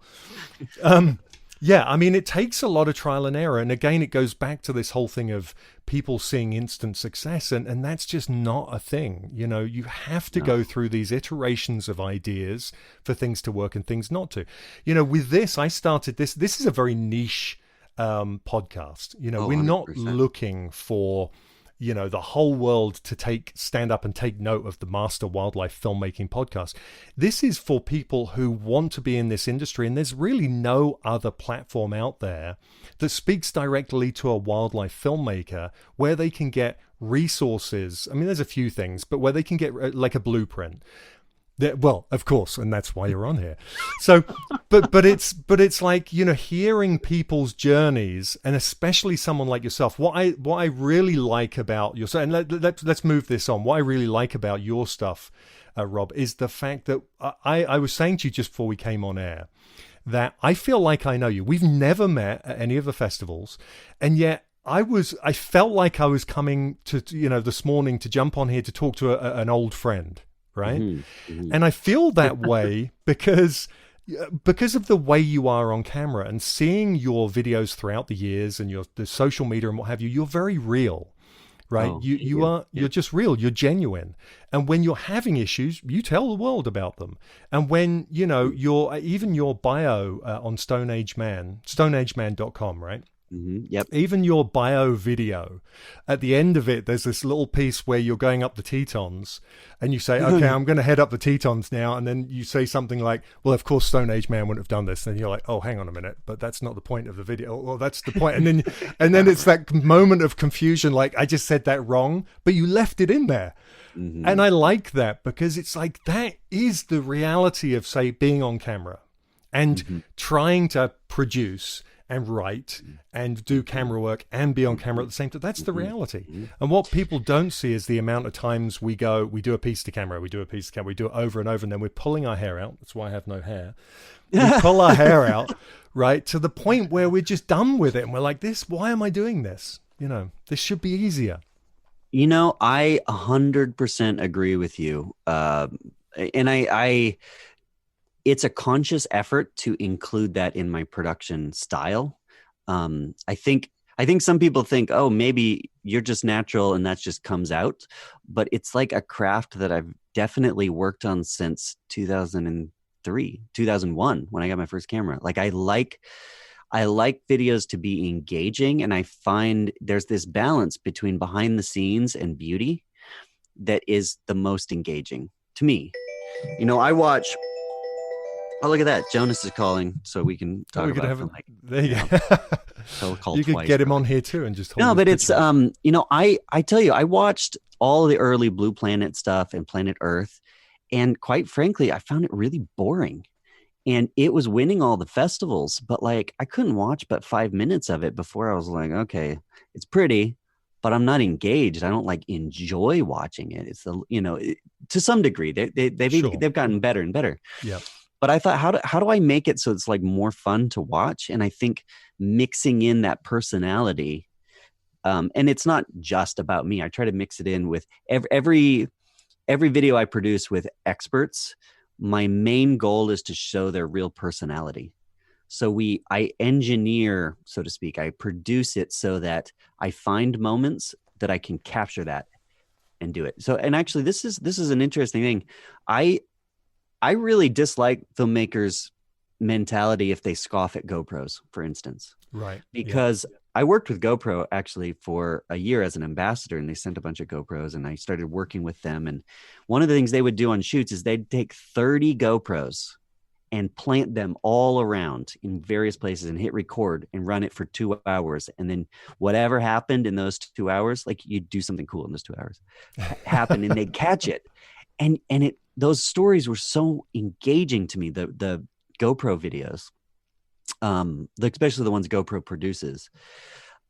Yeah, I mean, it takes a lot of trial and error. And again, it goes back to this whole thing of people seeing instant success. And that's just not a thing. You have to go through these iterations of ideas for things to work and things not to. With this, I started this. This is a very niche podcast. We're not 100%. looking for the whole world to stand up and take note of the Master Wildlife Filmmaking podcast. This is for people who want to be in this industry, and there's really no other platform out there that speaks directly to a wildlife filmmaker where they can get resources. I mean, there's a few things, but where they can get like a blueprint. Well, of course, and that's why you're on here. So, but it's like hearing people's journeys, and especially someone like yourself. What I really like about your and let's move this on. What I really like about your stuff, Rob, is the fact that I was saying to you just before we came on air that I feel like I know you. We've never met at any of the festivals, and yet I felt like I was coming to this morning to jump on here to talk to an old friend. Right. And I feel that way because of the way you are on camera and seeing your videos throughout the years and the social media and what have you, you're very real, right? You're just real. You're genuine. And when you're having issues, you tell the world about them. And when, even your bio on stoneageman.com, right? Yep. Even your bio video, at the end of it, there's this little piece where you're going up the Tetons and you say, okay, I'm going to head up the Tetons now. And then you say something like, well, of course, Stone Age Man wouldn't have done this. And you're like, oh, hang on a minute, but that's not the point of the video. Well, that's the point. And then it's that moment of confusion. Like, I just said that wrong, but you left it in there. And I like that because it's like, that is the reality of, say, being on camera and trying to produce and write and do camera work and be on camera at the same time. That's the reality. And what people don't see is the amount of times we do a piece to camera, we do it over and over, and then we're pulling our hair out. That's why I have no hair. We pull our hair out, right, to the point where we're just done with it. And we're like, why am I doing this? This should be easier. I 100% agree with you. And I it's a conscious effort to include that in my production style. I think some people think, oh, maybe you're just natural and that just comes out. But it's like a craft that I've definitely worked on since 2001, when I got my first camera. Like, I like videos to be engaging, and I find there's this balance between behind the scenes and beauty that is the most engaging to me. I watch. Oh, look at that! Jonas is calling, so we can talk about filmmaking. There you go. You could get him on here too and just hold but it's I tell you, I watched all the early Blue Planet stuff and Planet Earth, and quite frankly, I found it really boring. And it was winning all the festivals, but like I couldn't watch but 5 minutes of it before I was like, okay, it's pretty, but I'm not engaged. I don't like enjoy watching it. It's to some degree they've gotten better and better. Yeah. But I thought, how do I make it so it's like more fun to watch? And I think mixing in that personality, and it's not just about me. I try to mix it in with every video I produce with experts. My main goal is to show their real personality. So I engineer, so to speak, I produce it so that I find moments that I can capture that and do it. So, and actually this is an interesting thing. I really dislike filmmakers' mentality if they scoff at GoPros, for instance. Right. Because I worked with GoPro actually for a year as an ambassador, and they sent a bunch of GoPros, and I started working with them. And one of the things they would do on shoots is they'd take 30 GoPros and plant them all around in various places and hit record and run it for 2 hours. And then whatever happened in those 2 hours, like you'd do something cool in those 2 hours, happen, and they'd catch it. And those stories were so engaging to me, the GoPro videos, especially the ones GoPro produces,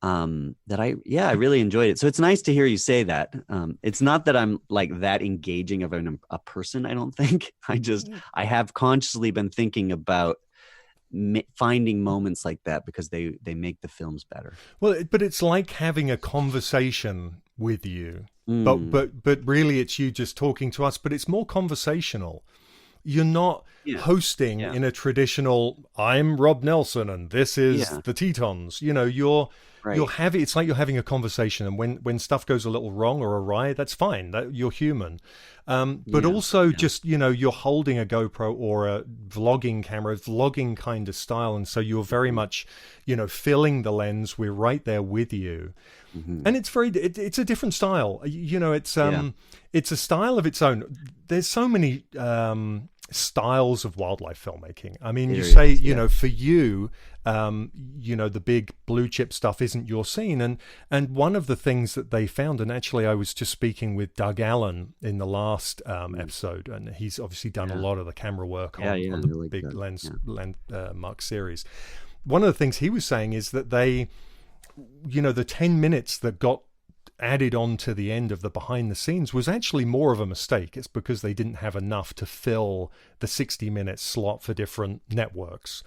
that I really enjoyed it. So it's nice to hear you say that. It's not that I'm like that engaging of a person, I don't think. I have consciously been thinking about finding moments like that because they make the films better. Well, but it's like having a conversation with you. But really it's you just talking to us, but it's more conversational. You're not hosting in a traditional, I'm Rob Nelson and this is the Tetons. You're having, it's like you're having a conversation, and when stuff goes a little wrong or awry, that's fine. You're human. But also just, you're holding a GoPro or a vlogging camera, vlogging kind of style. And so you're very much, filling the lens. We're right there with you. Mm-hmm. And it's a different style. It's a style of its own. There's so many styles of wildlife filmmaking. I mean, you say, for you, the big blue chip stuff isn't your scene. And one of the things that they found, and actually I was just speaking with Doug Allen in the last episode, and he's obviously done a lot of the camera work on the really big Landmark series. One of the things he was saying is that they, the 10 minutes that got added on to the end of the behind the scenes was actually more of a mistake. It's because they didn't have enough to fill the 60-minute slot for different networks.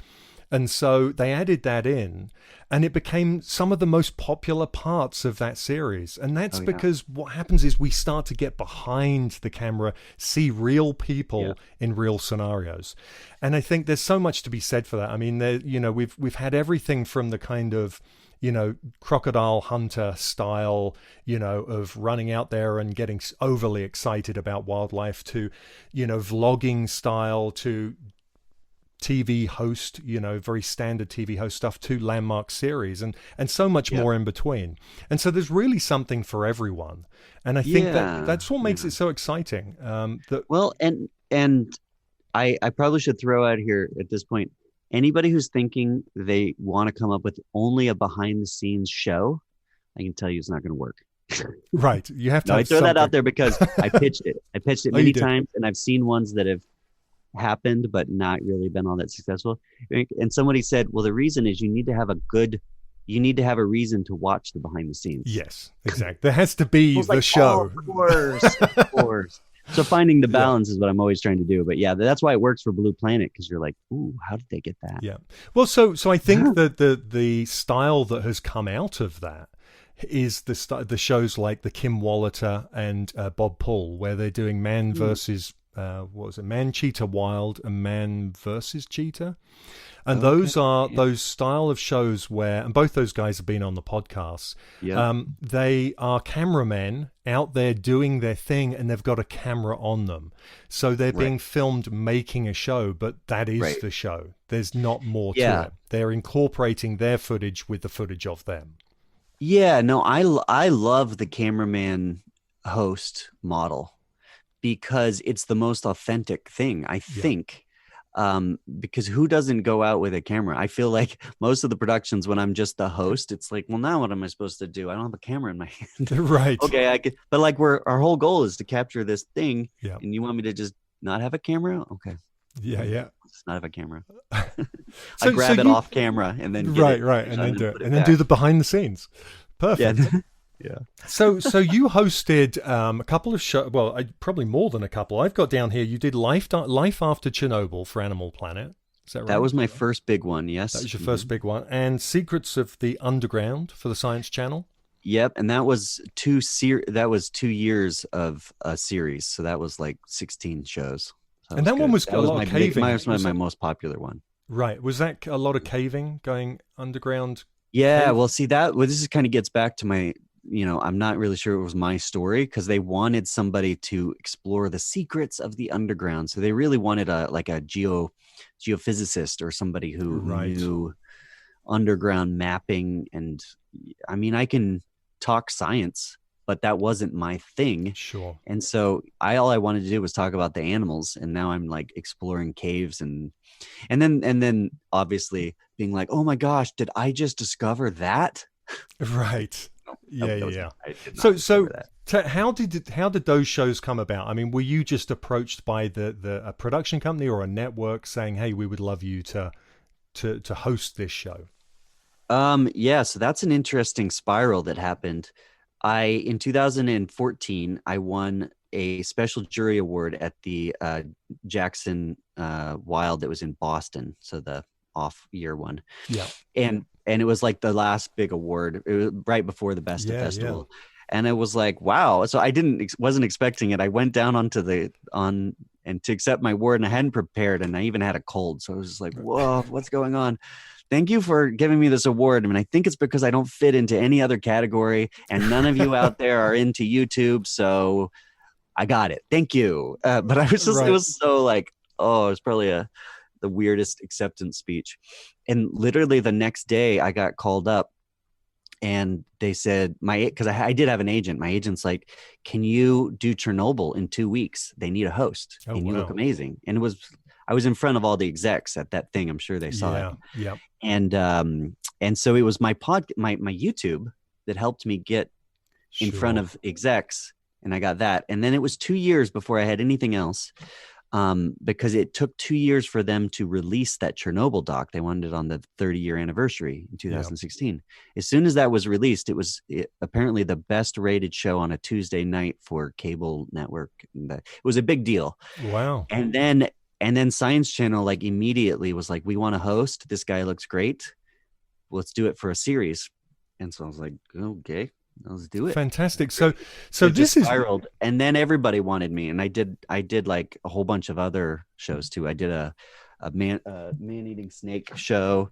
And so they added that in, and it became some of the most popular parts of that series. And that's because what happens is we start to get behind the camera, see real people in real scenarios. And I think there's so much to be said for that. I mean, we've had everything from the kind of, crocodile hunter style, of running out there and getting overly excited about wildlife to, vlogging style to TV host, very standard TV host stuff to landmark series and so much more in between. And so there's really something for everyone. And I think that's what makes it so exciting. And I probably should throw out here at this point, anybody who's thinking they want to come up with only a behind the scenes show, I can tell you it's not going to work. Right. You have to I throw that out there because I pitched it. I pitched it many times, and I've seen ones that have happened but not really been all that successful. And somebody said, well, the reason is you need to have a reason to watch the behind the scenes. Yes, exactly. There has to be the show. Oh, of course. So finding the balance is what I'm always trying to do. But that's why it works for Blue Planet, because you're like, ooh, how did they get that? Yeah. Well, so I think that the style that has come out of that is the shows like the Kim Wallater and Bob Paul, where they're doing man versus what was it, Man Cheetah Wild and Man versus Cheetah. And Okay. those are those style of shows where, and both those guys have been on the podcast. Yeah. They are cameramen out there doing their thing, and they've got a camera on them. So they're being filmed making a show, but that is the show. There's not more to it. They're incorporating their footage with the footage of them. Yeah, no, I love the cameraman host model because it's the most authentic thing, I think. Because who doesn't go out with a camera? I feel like most of the productions, when I'm just the host, it's like, well, now what am I supposed to do? I don't have a camera in my hand. Right. Okay, I could, but like our whole goal is to capture this thing, Yeah. and you want me to just not have a camera? Okay. Yeah. Just not have a camera. I grab it off camera and then get right, and then do it, and then do the behind the scenes. Perfect. Yeah. Yeah. So you hosted a couple of shows. Well, probably more than a couple. I've got down here. You did Life After Chernobyl for Animal Planet. Is that right? That was my first big one. Yes. That was your first big one. And Secrets of the Underground for the Science Channel. Yep, and that was 2 years of a series. So that was like 16 shows. So and that one was a lot of caving. That was my most popular one. Right. Was that a lot of caving, going underground? Yeah. Cave? Well, see this is kind of gets back to my. I'm not really sure it was my story because they wanted somebody to explore the secrets of the underground. So they really wanted a geophysicist or somebody who knew underground mapping. And I mean, I can talk science, but that wasn't my thing. Sure. And so all I wanted to do was talk about the animals. And now I'm like exploring caves and then obviously being like, oh my gosh, did I just discover that? Right. Yeah. So how did those shows come about? I mean, were you just approached by a production company or a network saying, "Hey, we would love you to host this show"? Yeah. So that's an interesting spiral that happened. In 2014, I won a special jury award at the Jackson Wild that was in Boston. So the off year one. Yeah. And it was like the last big award. It was right before the Best of Festival. Yeah. And it was like, wow. So I wasn't expecting it. I went down and to accept my award, and I hadn't prepared, and I even had a cold. So I was just like, whoa, what's going on? Thank you for giving me this award. I mean, I think it's because I don't fit into any other category, and none of you out there are into YouTube. So I got it. Thank you. But I was just, it was so like, oh, it's probably the weirdest acceptance speech. And literally the next day I got called up and they said because I did have an agent. My agent's like, can you do Chernobyl in 2 weeks? They need a host and you look amazing. And I was in front of all the execs at that thing. I'm sure they saw it. Yeah. And so it was my YouTube that helped me get in front of execs, and I got that. And then it was 2 years before I had anything else. Because it took 2 years for them to release that Chernobyl doc. They wanted it on the 30-year anniversary in 2016. Yeah. As soon as that was released, it was apparently the best rated show on a Tuesday night for cable network. It was a big deal. Wow. And then Science Channel like immediately was like, we want to host. This guy looks great. Let's do it for a series. And so I was like, okay. Let's do it. Fantastic. So this is spiraled, and then everybody wanted me, and I did like a whole bunch of other shows too. I did a man-eating snake show,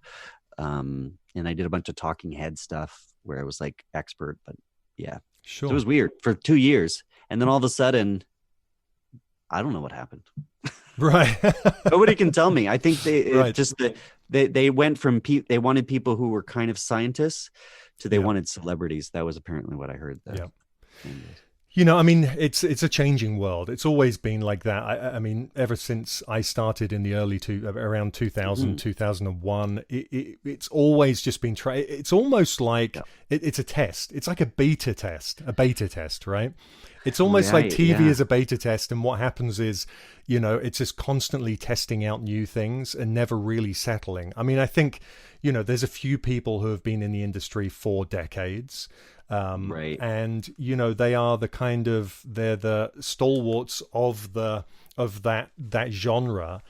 and I did a bunch of talking head stuff where I was like expert. But yeah, sure. So it was weird for 2 years, and then all of a sudden, I don't know what happened. Right. Nobody can tell me. I think they went from they wanted people who were kind of scientists to they wanted celebrities. That was apparently what I heard. I mean, it's a changing world. It's always been like that. I mean, ever since I started in the around 2000, 2001, it's always just been it's almost like it's a test. It's like a beta test, right? It's almost like TV is a beta test. And what happens is, it's just constantly testing out new things and never really settling. I mean, I think, there's a few people who have been in the industry for decades. Right. And, they are they're the stalwarts of the of that genre.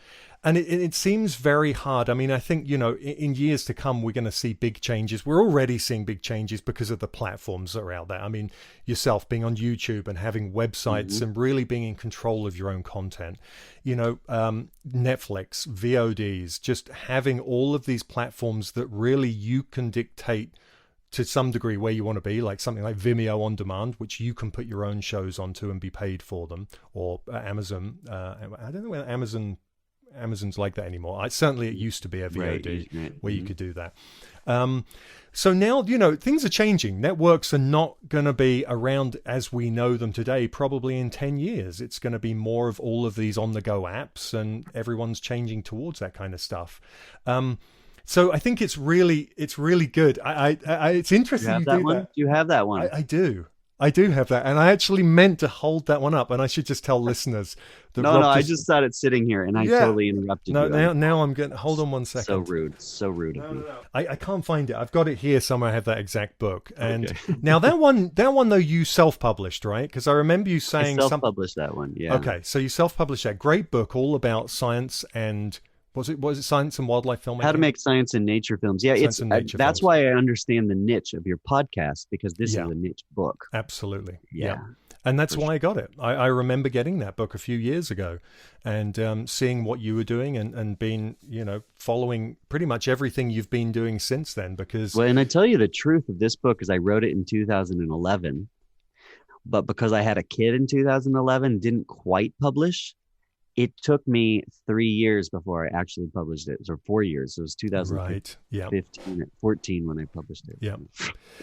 And it seems very hard. I mean, I think, in years to come, we're going to see big changes. We're already seeing big changes because of the platforms that are out there. I mean, yourself being on YouTube and having websites and really being in control of your own content. Netflix, VODs, just having all of these platforms that really you can dictate to some degree where you want to be, like something like Vimeo on demand, which you can put your own shows onto and be paid for them, or Amazon. I don't know whether Amazon's like that anymore. Certainly it used to be a VOD where you could do that. So now, things are changing. Networks are not going to be around as we know them today, probably in 10 years. It's going to be more of all of these on-the-go apps, and everyone's changing towards that kind of stuff. So I think it's really good. It's interesting. You have that one? Do you have that one? I do. I do have that, and I actually meant to hold that one up, and I should just tell listeners. That no, I just thought it's sitting here, and I totally interrupted you. Now I'm going to hold on one second. So rude of me. I can't find it. I've got it here somewhere. I have that exact book, and now that one though you self-published, right? Because I remember you saying I self-published that one. Yeah. Okay, so you self-published that great book all about science and. Was it science and wildlife filmmaking? How to make science and nature films. Yeah, that's why I understand the niche of your podcast, because this is a niche book. Absolutely. Yeah. And that's why I got it. I remember getting that book a few years ago and seeing what you were doing and being, following pretty much everything you've been doing since then. Because and I tell you the truth of this book is I wrote it in 2011, but because I had a kid in 2011, didn't quite publish. It took me 3 years before I actually published it, or 4 years. So it was 2015, 14 when I published it. Yeah.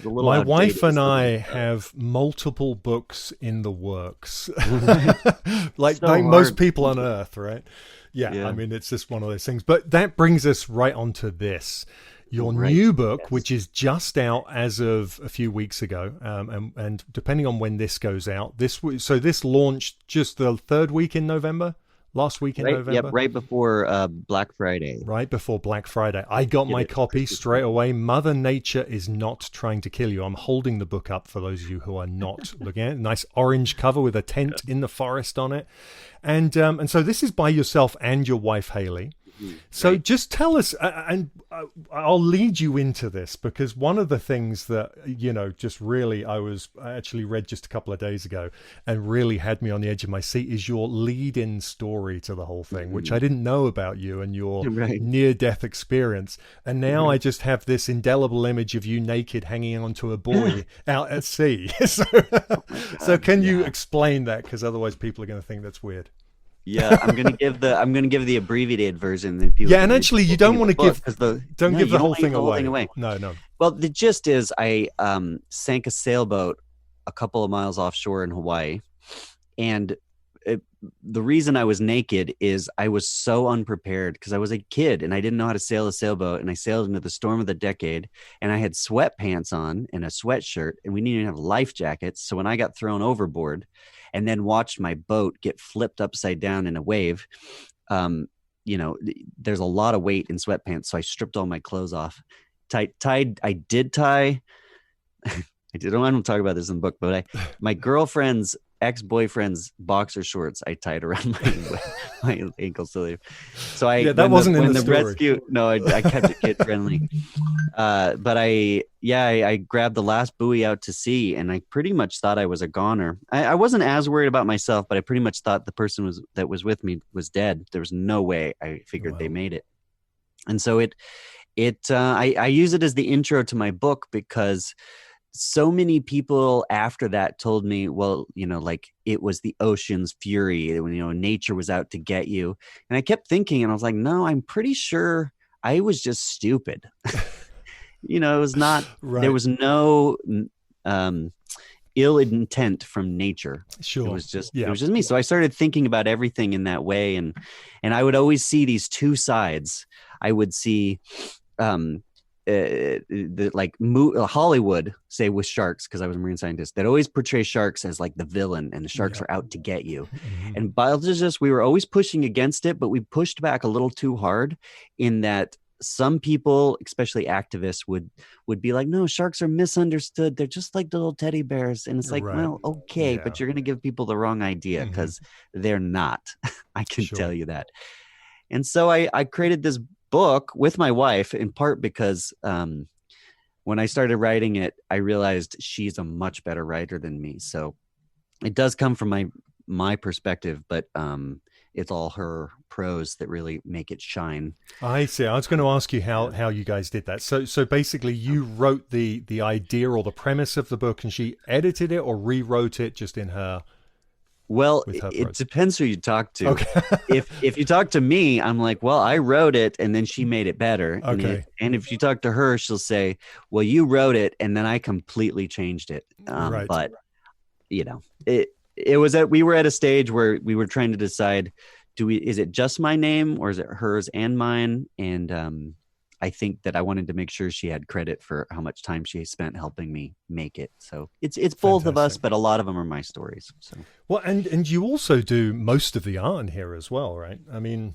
My wife and I have multiple books in the works, like most people on Earth, right? Yeah, I mean, it's just one of those things. But that brings us right onto this. Your new book, which is just out as of a few weeks ago, and depending on when this goes out, this launched just the third week in November. Last week in November? Yep, right before Black Friday. Right before Black Friday. I got my copy straight away. Mother Nature is not trying to kill you. I'm holding the book up for those of you who are not looking at it. Nice orange cover with a tent in the forest on it. And so this is by yourself and your wife, Haley. So just tell us, and I'll lead you into this, because one of the things that, just really I actually read just a couple of days ago and really had me on the edge of my seat is your lead-in story to the whole thing, which I didn't know about you and your near-death experience. And now I just have this indelible image of you naked hanging onto a buoy out at sea. So can you explain that? Because otherwise people are going to think that's weird. Yeah, I'm gonna give the abbreviated version. That people and actually, you don't want to give the whole thing away. No. Well, the gist is, I sank a sailboat a couple of miles offshore in Hawaii, and the reason I was naked is I was so unprepared because I was a kid and I didn't know how to sail a sailboat, and I sailed into the storm of the decade, and I had sweatpants on and a sweatshirt, and we didn't even have life jackets. So when I got thrown overboard, and then watched my boat get flipped upside down in a wave, there's a lot of weight in sweatpants. So I stripped all my clothes off. I don't want to talk about this in the book, but my girlfriend's ex-boyfriend's boxer shorts I tied around my ankles. So that wasn't in the story. Rescue. No, I kept it kid friendly. But I grabbed the last buoy out to sea, and I pretty much thought I was a goner. I wasn't as worried about myself, but I pretty much thought the person that was with me was dead. There was no way I figured they made it. And so I use it as the intro to my book, because so many people after that told me, well, it was the ocean's fury, when, nature was out to get you. And I kept thinking, and I was like, no, I'm pretty sure I was just stupid. It was not, there was no ill intent from nature. Sure. It was just me. So I started thinking about everything in that way. And I would always see these two sides. I would see, Hollywood, say, with sharks, because I was a marine scientist, that always portray sharks as like the villain, and the sharks are out to get you. And biologists, we were always pushing against it, but we pushed back a little too hard, in that some people, especially activists, would be like, no, sharks are misunderstood. They're just like little teddy bears. And it's like, Right. well, okay, Yeah. but you're going to give people the wrong idea because they're not. I can Sure. tell you that. And so I created this book with my wife, in part because when I started writing it, I realized she's a much better writer than me. So it does come from my perspective, but it's all her prose that really make it shine. I see. I was going to ask you how you guys did that. So basically, you wrote the idea or the premise of the book, and she edited it or rewrote it just in her. Well, it depends who you talk to. Okay. If you talk to me, I'm like, well, I wrote it and then she made it better. Okay. And if you talk to her, she'll say, well, you wrote it and then I completely changed it. Right. But it was we were at a stage where we were trying to decide, is it just my name or is it hers and mine? And I think that I wanted to make sure she had credit for how much time she spent helping me make it. So it's both of us, but a lot of them are my stories. So well, and you also do most of the art in here as well, right? I mean,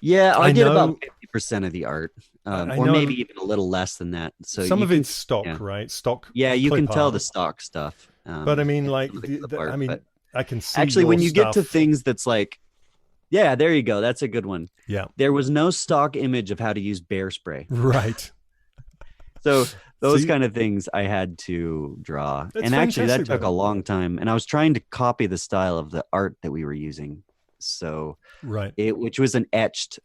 yeah, I did about 50% of the art, or know, maybe even a little less than that. So some of it's stock, right? Stock. Yeah, you can tell the stock stuff. But I mean, like, I can see actually when you stuff. get to things that's like, yeah, there you go. That's a good one. Yeah. There was no stock image of how to use bear spray. Right. So those kind of things I had to draw. And actually that took a long time. And I was trying to copy the style of the art that we were using. So which was an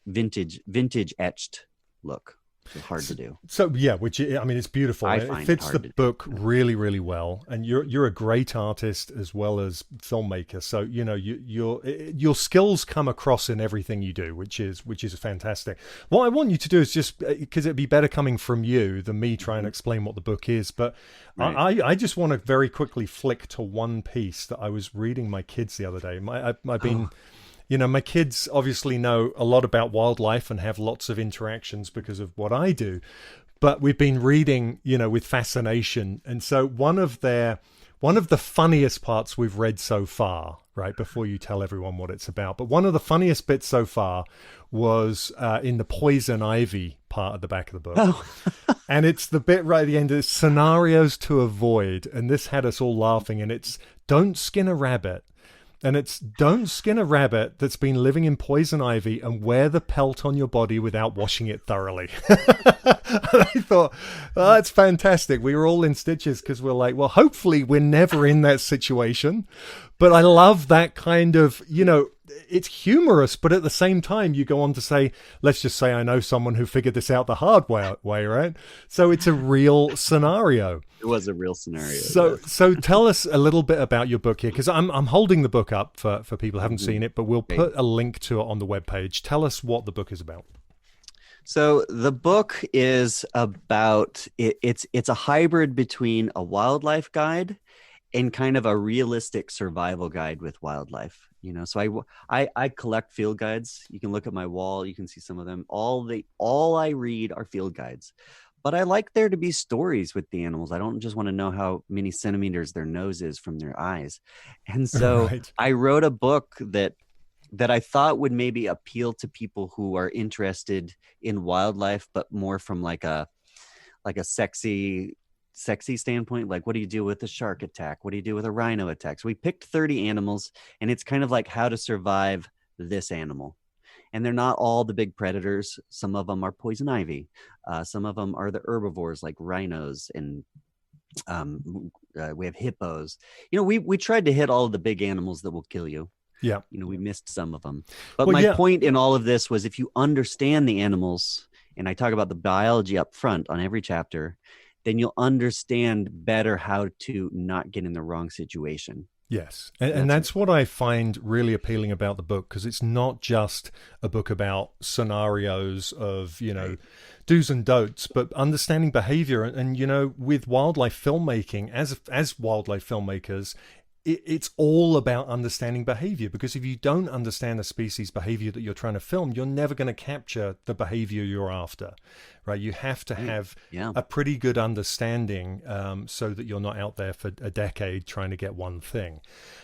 vintage etched look. So hard to do. So yeah, which I mean, it's beautiful. It fits the book really, really well, and you're a great artist as well as filmmaker. So you know your skills come across in everything you do, which is fantastic. What I want you to do is just because it'd be better coming from you than me trying to explain what the book is. But I just want to very quickly flick to one piece that I was reading my kids the other day. I've been. You know, my kids obviously know a lot about wildlife and have lots of interactions because of what I do. But we've been reading, you know, with fascination. And so one of the funniest parts we've read so far, right, before you tell everyone what it's about, but one of the funniest bits so far was in the poison ivy part at the back of the book. Oh. And it's the bit right at the end, it's scenarios to avoid. And this had us all laughing. And it's don't skin a rabbit. And it's don't skin a rabbit that's been living in poison ivy and wear the pelt on your body without washing it thoroughly. And I thought, oh, that's fantastic. We were all in stitches because we're like, well, hopefully we're never in that situation. But I love that kind of, you know, it's humorous, but at the same time, you go on to say, let's just say I know someone who figured this out the hard way, right? So it's a real scenario. It was a real scenario. So tell us a little bit about your book here, because I'm holding the book up for people who haven't seen it, but we'll put a link to it on the webpage. Tell us what the book is about. So the book is about it's a hybrid between a wildlife guide and kind of a realistic survival guide with wildlife. You know, so I collect field guides. You can look at my wall. You can see some of them. All I read are field guides, but I like there to be stories with the animals. I don't just want to know how many centimeters their nose is from their eyes. And so I wrote a book that I thought would maybe appeal to people who are interested in wildlife, but more from like a sexy standpoint. Like, what do you do with a shark attack? What do you do with a rhino attack? So we picked 30 animals, and it's kind of like how to survive this animal. And they're not all the big predators. Some of them are poison ivy. Some of them are the herbivores like rhinos, and we have hippos. You know, we tried to hit all of the big animals that will kill you. Yeah. You know, we missed some of them. But my point in all of this was, if you understand the animals, and I talk about the biology up front on every chapter, then you'll understand better how to not get in the wrong situation. Yes. And that's what I find really appealing about the book, because it's not just a book about scenarios of, you know, do's and don'ts, but understanding behavior. And, you know, with wildlife filmmaking, as wildlife filmmakers, it's all about understanding behavior, because if you don't understand the species behavior that you're trying to film, you're never going to capture the behavior you're after, right? You have to have Yeah. a pretty good understanding so that you're not out there for a decade trying to get one thing.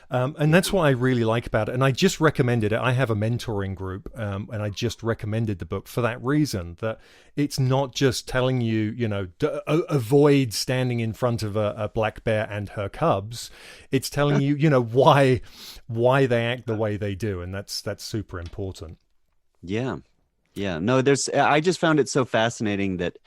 And that's what I really like about it. And I just recommended it. I have a mentoring group, and I just recommended the book for that reason, that it's not just telling you, avoid standing in front of a black bear and her cubs. It's telling you, why they act the way they do. And that's super important. Yeah. Yeah. No, I just found it so fascinating that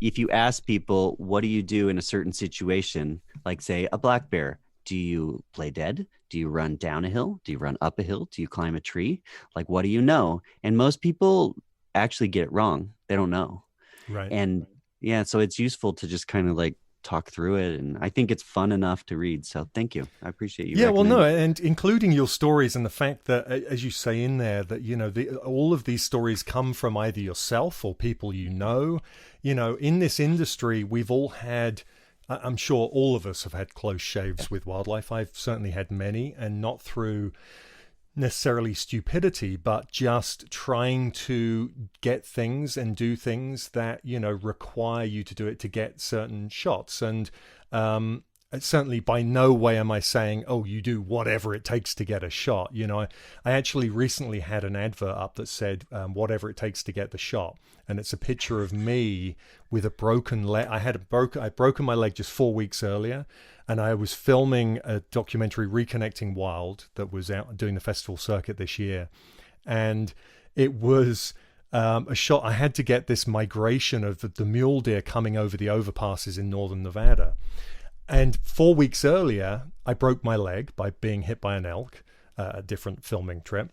if you ask people, what do you do in a certain situation, like say a black bear, do you play dead? Do you run down a hill? Do you run up a hill? Do you climb a tree? Like, what do you know? And most people actually get it wrong. They don't know. Right. And yeah, so it's useful to just kind of like talk through it. And I think it's fun enough to read. So thank you. I appreciate you. Yeah, well, no, and including your stories and the fact that, as you say in there, that, all of these stories come from either yourself or people you know. In this industry, we've all had, I'm sure all of us have had close shaves with wildlife. I've certainly had many, and not through necessarily stupidity, but just trying to get things and do things that, require you to do it to get certain shots. And certainly by no way am I saying, oh, you do whatever it takes to get a shot. I actually recently had an advert up that said, whatever it takes to get the shot. And it's a picture of me with a broken leg. I'd broken my leg just 4 weeks earlier. And I was filming a documentary, Reconnecting Wild, that was out doing the festival circuit this year. And it was a shot. I had to get this migration of the mule deer coming over the overpasses in northern Nevada. And 4 weeks earlier, I broke my leg by being hit by an elk, a different filming trip.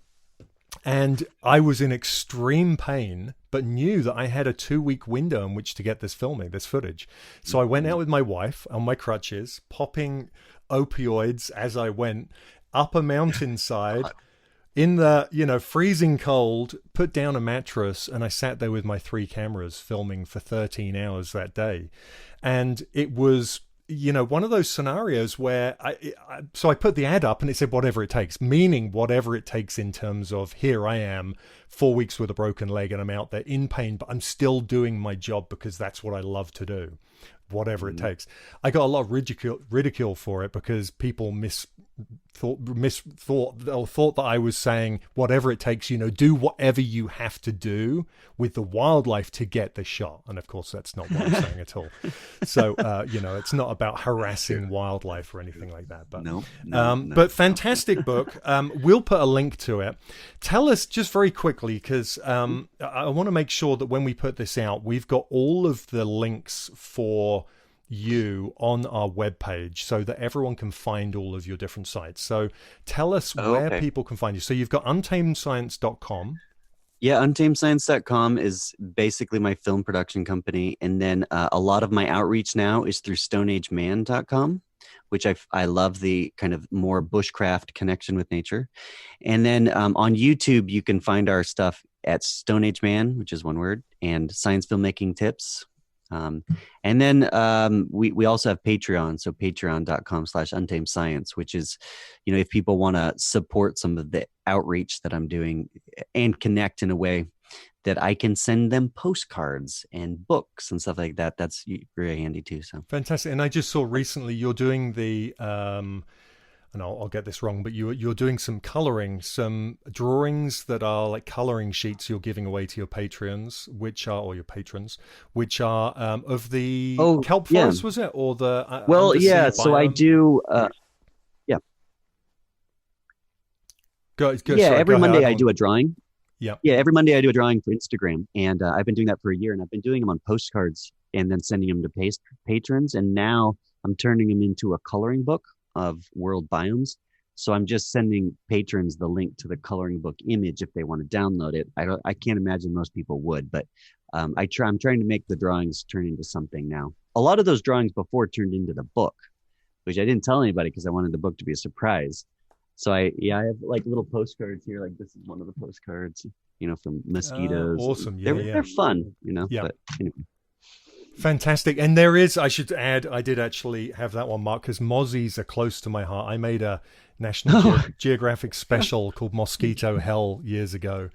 And I was in extreme pain, but knew that I had a 2-week window in which to get this footage. So I went out with my wife on my crutches, popping opioids as I went up a mountainside in the, freezing cold, put down a mattress, and I sat there with my 3 cameras filming for 13 hours that day. And it was, one of those scenarios where so I put the ad up and it said whatever it takes, meaning whatever it takes in terms of, here I am 4 weeks with a broken leg and I'm out there in pain, but I'm still doing my job because that's what I love to do, whatever it takes. I got a lot of ridicule for it because people thought that I was saying whatever it takes, do whatever you have to do with the wildlife to get the shot. And of course, that's not what I'm saying at all. So, it's not about harassing wildlife or anything like that. But no. But fantastic book. We'll put a link to it. Tell us just very quickly, because I want to make sure that when we put this out, we've got all of the links for you on our webpage so that everyone can find all of your different sites. So tell us where people can find you. So you've got untamedscience.com. Yeah, untamedscience.com is basically my film production company. And then a lot of my outreach now is through stoneageman.com, which I love the kind of more bushcraft connection with nature. And then on YouTube, you can find our stuff at Stone Age Man, which is one word, and Science Filmmaking Tips. And then we also have Patreon, so patreon.com/untamedScience, which is, if people want to support some of the outreach that I'm doing and connect in a way that I can send them postcards and books and stuff like that. That's very handy too. So fantastic. And I just saw recently you're doing the and I'll get this wrong, but you're doing some some drawings that are like coloring sheets you're giving away to your patrons, which are of the kelp forest, was it, or the so I do. Yeah. Every Monday I do a drawing. Yeah, every Monday I do a drawing for Instagram, and I've been doing that for a year, and I've been doing them on postcards and then sending them to patrons, and now I'm turning them into a coloring book of world biomes. So I'm just sending patrons the link to the coloring book image if they want to download it. I can't imagine most people would, but I'm trying to make the drawings turn into something now. A lot of those drawings before turned into the book, which I didn't tell anybody because I wanted the book to be a surprise. So I have like little postcards here. Like this is one of the postcards, from mosquitoes. Awesome. They're fun, Yeah. But anyway. Fantastic. And there is, I should add, I did actually have that one marked because mozzies are close to my heart. I made a National Geographic special called Mosquito Hell years ago.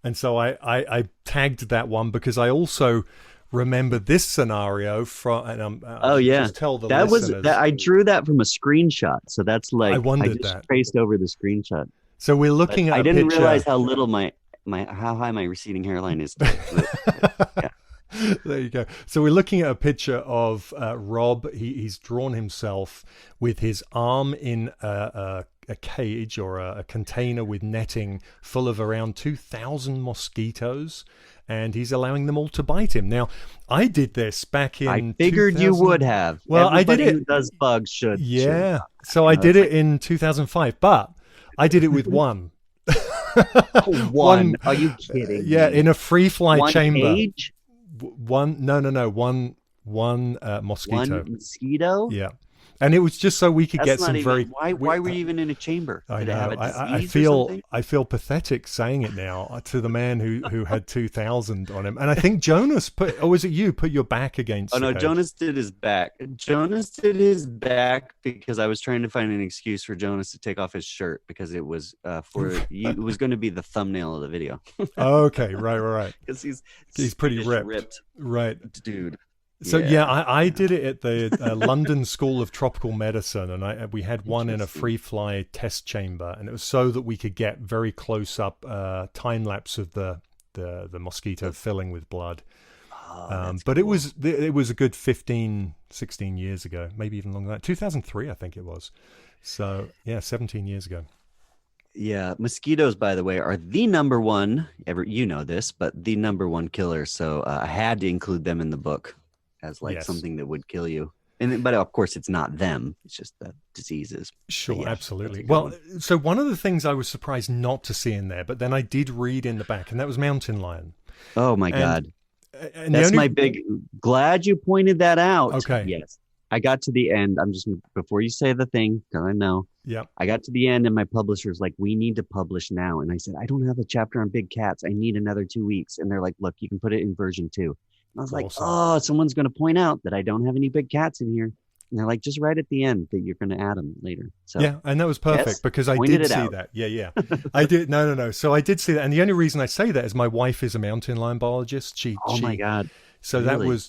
And so I tagged that one because I also remember this scenario from, and Oh yeah, just tell the that was listeners. that I drew that from a screenshot. So that's like I I wondered just that. traced over the screenshot. So we're But looking at I a didn't picture. realize how little my how high my receding hairline is. Yeah. There you go. So we're looking at a picture of Rob. He's drawn himself with his arm in a cage or a container with netting full of around 2,000 mosquitoes, and he's allowing them all to bite him. Now, I did this back in. I figured 2000... you would have. Well, Everybody I did it. Who does bugs should. Yeah. Should. So I did it in 2005, but I did it with one. One? Are you kidding? Yeah, me? in a free fly One chamber. Cage? One one mosquito. One mosquito? Yeah, and it was just so we could That's get not some even, very. Why were you even in a chamber? I Did it have know. a disease I feel pathetic saying it now to the man who had 2,000 on him, and I think Jonas put. Oh, was it you put your back against? Oh the no, cage. Jonas did his back. Jonas did his back because I was trying to find an excuse for Jonas to take off his shirt because it was it was going to be the thumbnail of the video. Okay, right. Because He's pretty ripped. Right, dude. So yeah, I did it at the London School of Tropical Medicine, and we had one in a free fly test chamber, and it was so that we could get very close up time lapse of the mosquito filling with blood. But cool. it was a good 15, 16 years ago, maybe even longer than that. 2003, I think it was. So yeah, 17 years ago. Yeah, mosquitoes, by the way, are the number one. You know this, but the number one killer. So I had to include them in the book as something that would kill you. But of course, it's not them. It's just the diseases. Sure, yeah, absolutely. Well, so one of the things I was surprised not to see in there, but then I did read in the back, and that was mountain lion. Oh my God. And that's my big. Glad you pointed that out. Okay. Yes. I got to the end. I'm just before you say the thing, because I know. Yeah. I got to the end, and my publisher's like, "We need to publish now." And I said, "I don't have a chapter on big cats. I need another 2 weeks." And they're like, "Look, you can put it in version 2." And I was like, "Oh, someone's going to point out that I don't have any big cats in here." And they're like, "Just right at the end that you're going to add them later." So yeah, and that was perfect because I did see that. Yeah. I did. No. So I did see that, and the only reason I say that is my wife is a mountain lion biologist. My God. So really?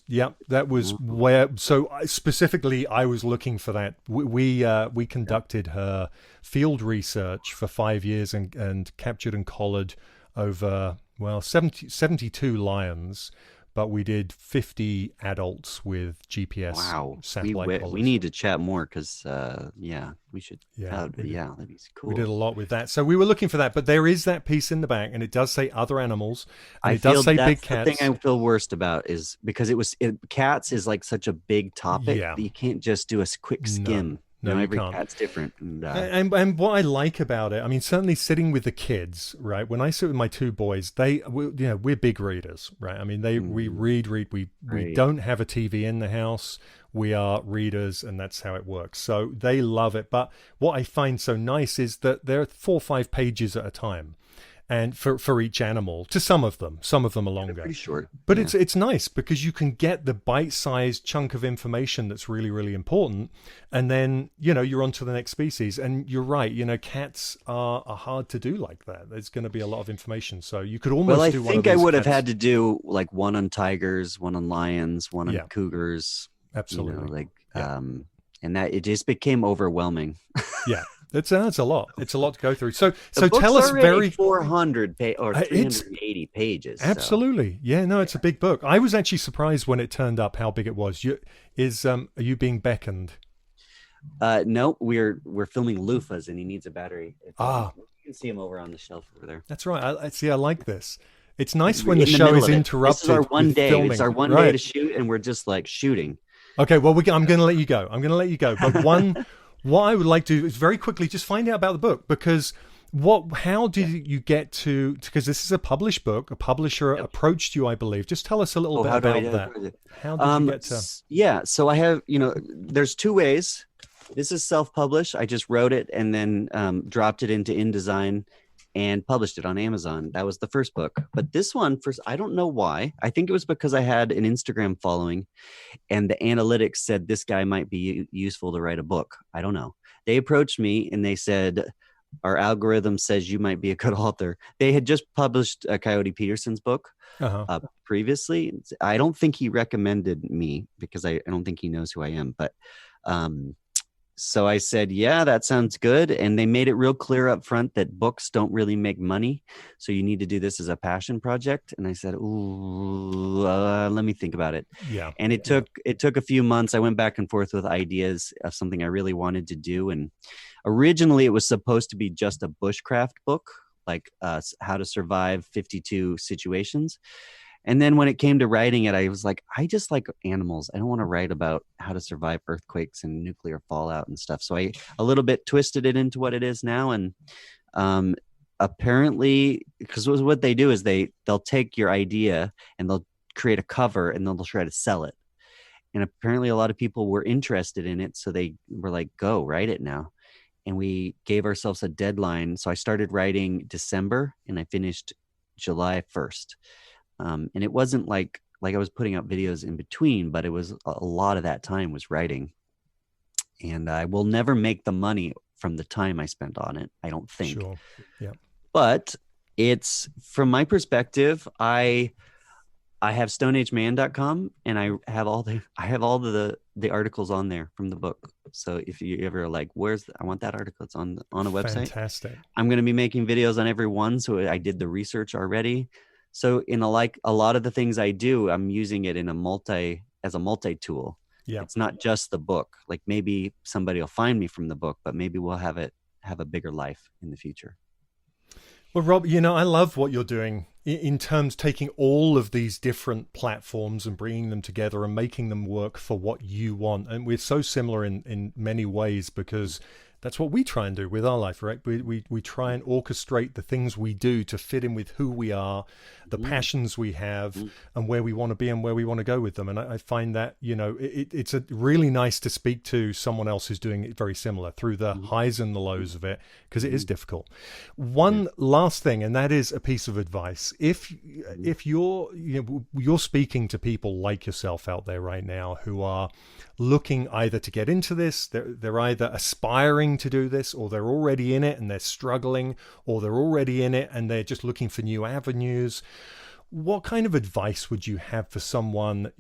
that was where. So specifically, I was looking for that. We conducted her field research for 5 years and captured and collared over 72 lions. But we did 50 adults with GPS satellite collars. We need to chat more because, we should. Yeah, that'd be cool. We did a lot with that. So we were looking for that. But there is that piece in the back, and it does say other animals. And it does say big cats. The thing I feel worst about is because cats is like such a big topic that you can't just do a quick skim. No, every can't. cat's different. And what I like about it, I mean, certainly sitting with the kids, right? When I sit with my two boys, we're big readers, right? I mean, we read. We don't have a TV in the house. We are readers, and that's how it works. So they love it. But what I find so nice is that they're 4 or 5 pages at a time. And for each animal, to some of them are longer. They're pretty short. But it's nice because you can get the bite-sized chunk of information that's really, really important. And then, you're on to the next species. And you're right, cats are hard to do like that. There's going to be a lot of information. So you could almost do one of these. I would have had to do like one on tigers, one on lions, one on cougars. Absolutely. And that it just became overwhelming. Yeah. It's a lot. It's a lot to go through. So book's tell us very 400 or 380 pages. Absolutely. So. Yeah, no, it's a big book. I was actually surprised when it turned up how big it was. Are you being beckoned? No, we're filming loofahs and he needs a battery. You can see him over on the shelf over there. That's right. I like this. It's nice when the show is interrupted. This is our one day. Filming. It's our one day to shoot, and we're just like shooting. Okay, well, I'm going to let you go. But what I would like to do is very quickly just find out about the book, because how did you get to, because this is a published book, a publisher approached you, I believe. Just tell us a little bit about that. How did you get to? Yeah, so I have, there's 2 ways. This is self-published. I just wrote it and then dropped it into InDesign and published it on Amazon. That was the first book. But this one, I don't know why. I think it was because I had an Instagram following and the analytics said this guy might be useful to write a book. I don't know. They approached me and they said, our algorithm says you might be a good author. They had just published Coyote Peterson's book Uh-huh. previously. I don't think he recommended me because I don't think he knows who I am. But um, so I said, yeah, that sounds good. And they made it real clear up front that books don't really make money. So you need to do this as a passion project. And I said, ooh, let me think about it. Yeah. And it took a few months. I went back and forth with ideas of something I really wanted to do. And originally it was supposed to be just a bushcraft book, like how to survive 52 situations. And then when it came to writing it, I was like, I just like animals. I don't want to write about how to survive earthquakes and nuclear fallout and stuff. So I a little bit twisted it into what it is now. And um, apparently, because what they do is they'll take your idea and they'll create a cover and then they'll try to sell it. And apparently a lot of people were interested in it. So they were like, go write it now. And we gave ourselves a deadline. So I started writing December and I finished July 1st. And it wasn't like I was putting out videos in between, but it was a lot of that time was writing. And I will never make the money from the time I spent on it, I don't think. Sure. Yeah. But it's from my perspective, I have stoneageman.com and I have all the articles on there from the book. So if you ever like, I want that article, it's on a website. Fantastic. I'm going to be making videos on every one. So I did the research already. So in a lot of the things I do, I'm using it as a multi tool. Yeah. It's not just the book. Like maybe somebody will find me from the book, but maybe we'll have a bigger life in the future. Well, Rob, I love what you're doing in terms taking all of these different platforms and bringing them together and making them work for what you want. And we're so similar in many ways because that's what we try and do with our life, right? We try and orchestrate the things we do to fit in with who we are, the passions we have, and where we want to be and where we want to go with them. And I find that, it's a really nice to speak to someone else who's doing it very similar through the highs and the lows of it, because it is difficult. One last thing, and that is a piece of advice. If you're speaking to people like yourself out there right now who are looking either to get into this, they're either aspiring to do this, or they're already in it and they're struggling, or they're already in it and they're just looking for new avenues. What kind of advice would you have for someone,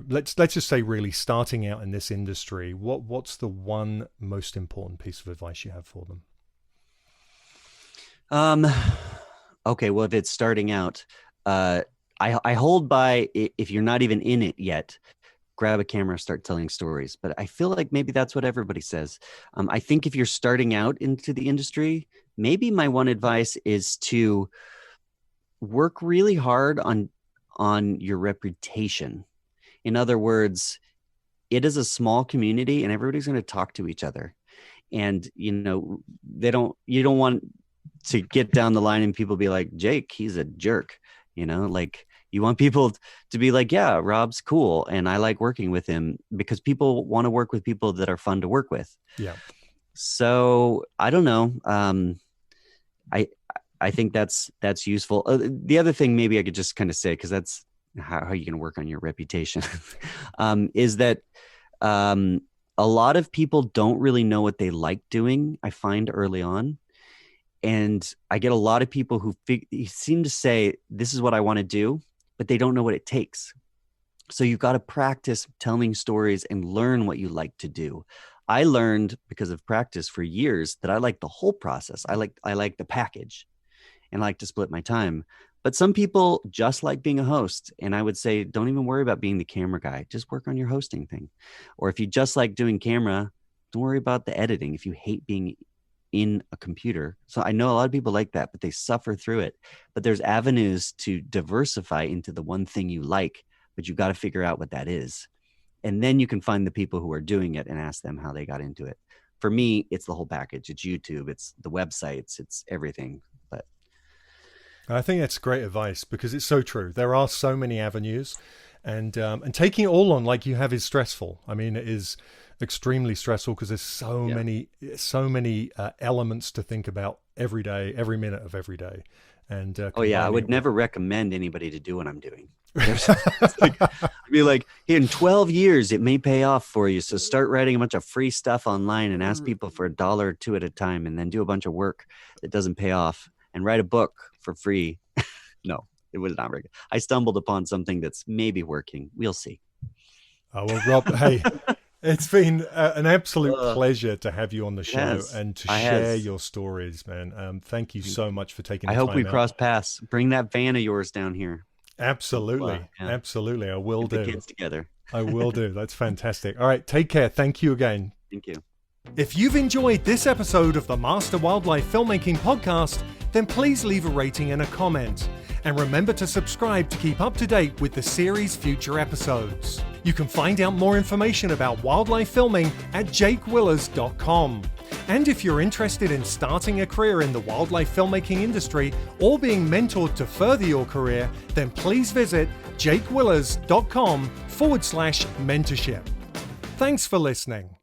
let's just say really starting out in this industry? What's the one most important piece of advice you have for them? Okay, well, if it's starting out, I hold by, if you're not even in it yet, grab a camera, start telling stories. But I feel like maybe that's what everybody says. I think if you're starting out into the industry, maybe my one advice is to work really hard on your reputation. In other words, it is a small community and everybody's going to talk to each other. And, you don't want to get down the line and people be like, Jake, he's a jerk, like you want people to be like, yeah, Rob's cool. And I like working with him, because people want to work with people that are fun to work with. Yeah. So I don't know. I think that's useful. The other thing maybe I could just kind of say, because that's how you can work on your reputation, is that a lot of people don't really know what they like doing, I find early on. And I get a lot of people who seem to say, this is what I want to do, but they don't know what it takes. So you've got to practice telling stories and learn what you like to do. I learned because of practice for years that I like the whole process. I like the package and I like to split my time. But some people just like being a host. And I would say, don't even worry about being the camera guy. Just work on your hosting thing. Or if you just like doing camera, don't worry about the editing. If you hate being in a computer. So I know a lot of people like that, but they suffer through it. But there's avenues to diversify into the one thing you like, but you've got to figure out what that is. And then you can find the people who are doing it and ask them how they got into it. For me, it's the whole package. It's YouTube, it's the websites, it's everything. But I think that's great advice, because it's so true. There are so many avenues, and taking it all on like you have is stressful. I mean, it is extremely stressful because there's so many elements to think about every day, every minute of every day. And I would never recommend anybody to do what I'm doing. It's like, I'd be like, in 12 years, it may pay off for you. So start writing a bunch of free stuff online and ask people for $1 or $2 at a time, and then do a bunch of work that doesn't pay off and write a book for free. No, it was not very good. I stumbled upon something that's maybe working. We'll see. Oh, well, Rob, hey, it's been an absolute pleasure to have you on the show and to share your stories, man. Thank you so much for taking the time. I hope we cross paths. Bring that van of yours down here. Absolutely. Absolutely. I will do. The kids together. I will do. That's fantastic. All right. Take care. Thank you again. Thank you. If you've enjoyed this episode of the Master Wildlife Filmmaking Podcast, then please leave a rating and a comment. And remember to subscribe to keep up to date with the series' future episodes. You can find out more information about wildlife filming at jakewillers.com. And if you're interested in starting a career in the wildlife filmmaking industry or being mentored to further your career, then please visit jakewillers.com/mentorship. Thanks for listening.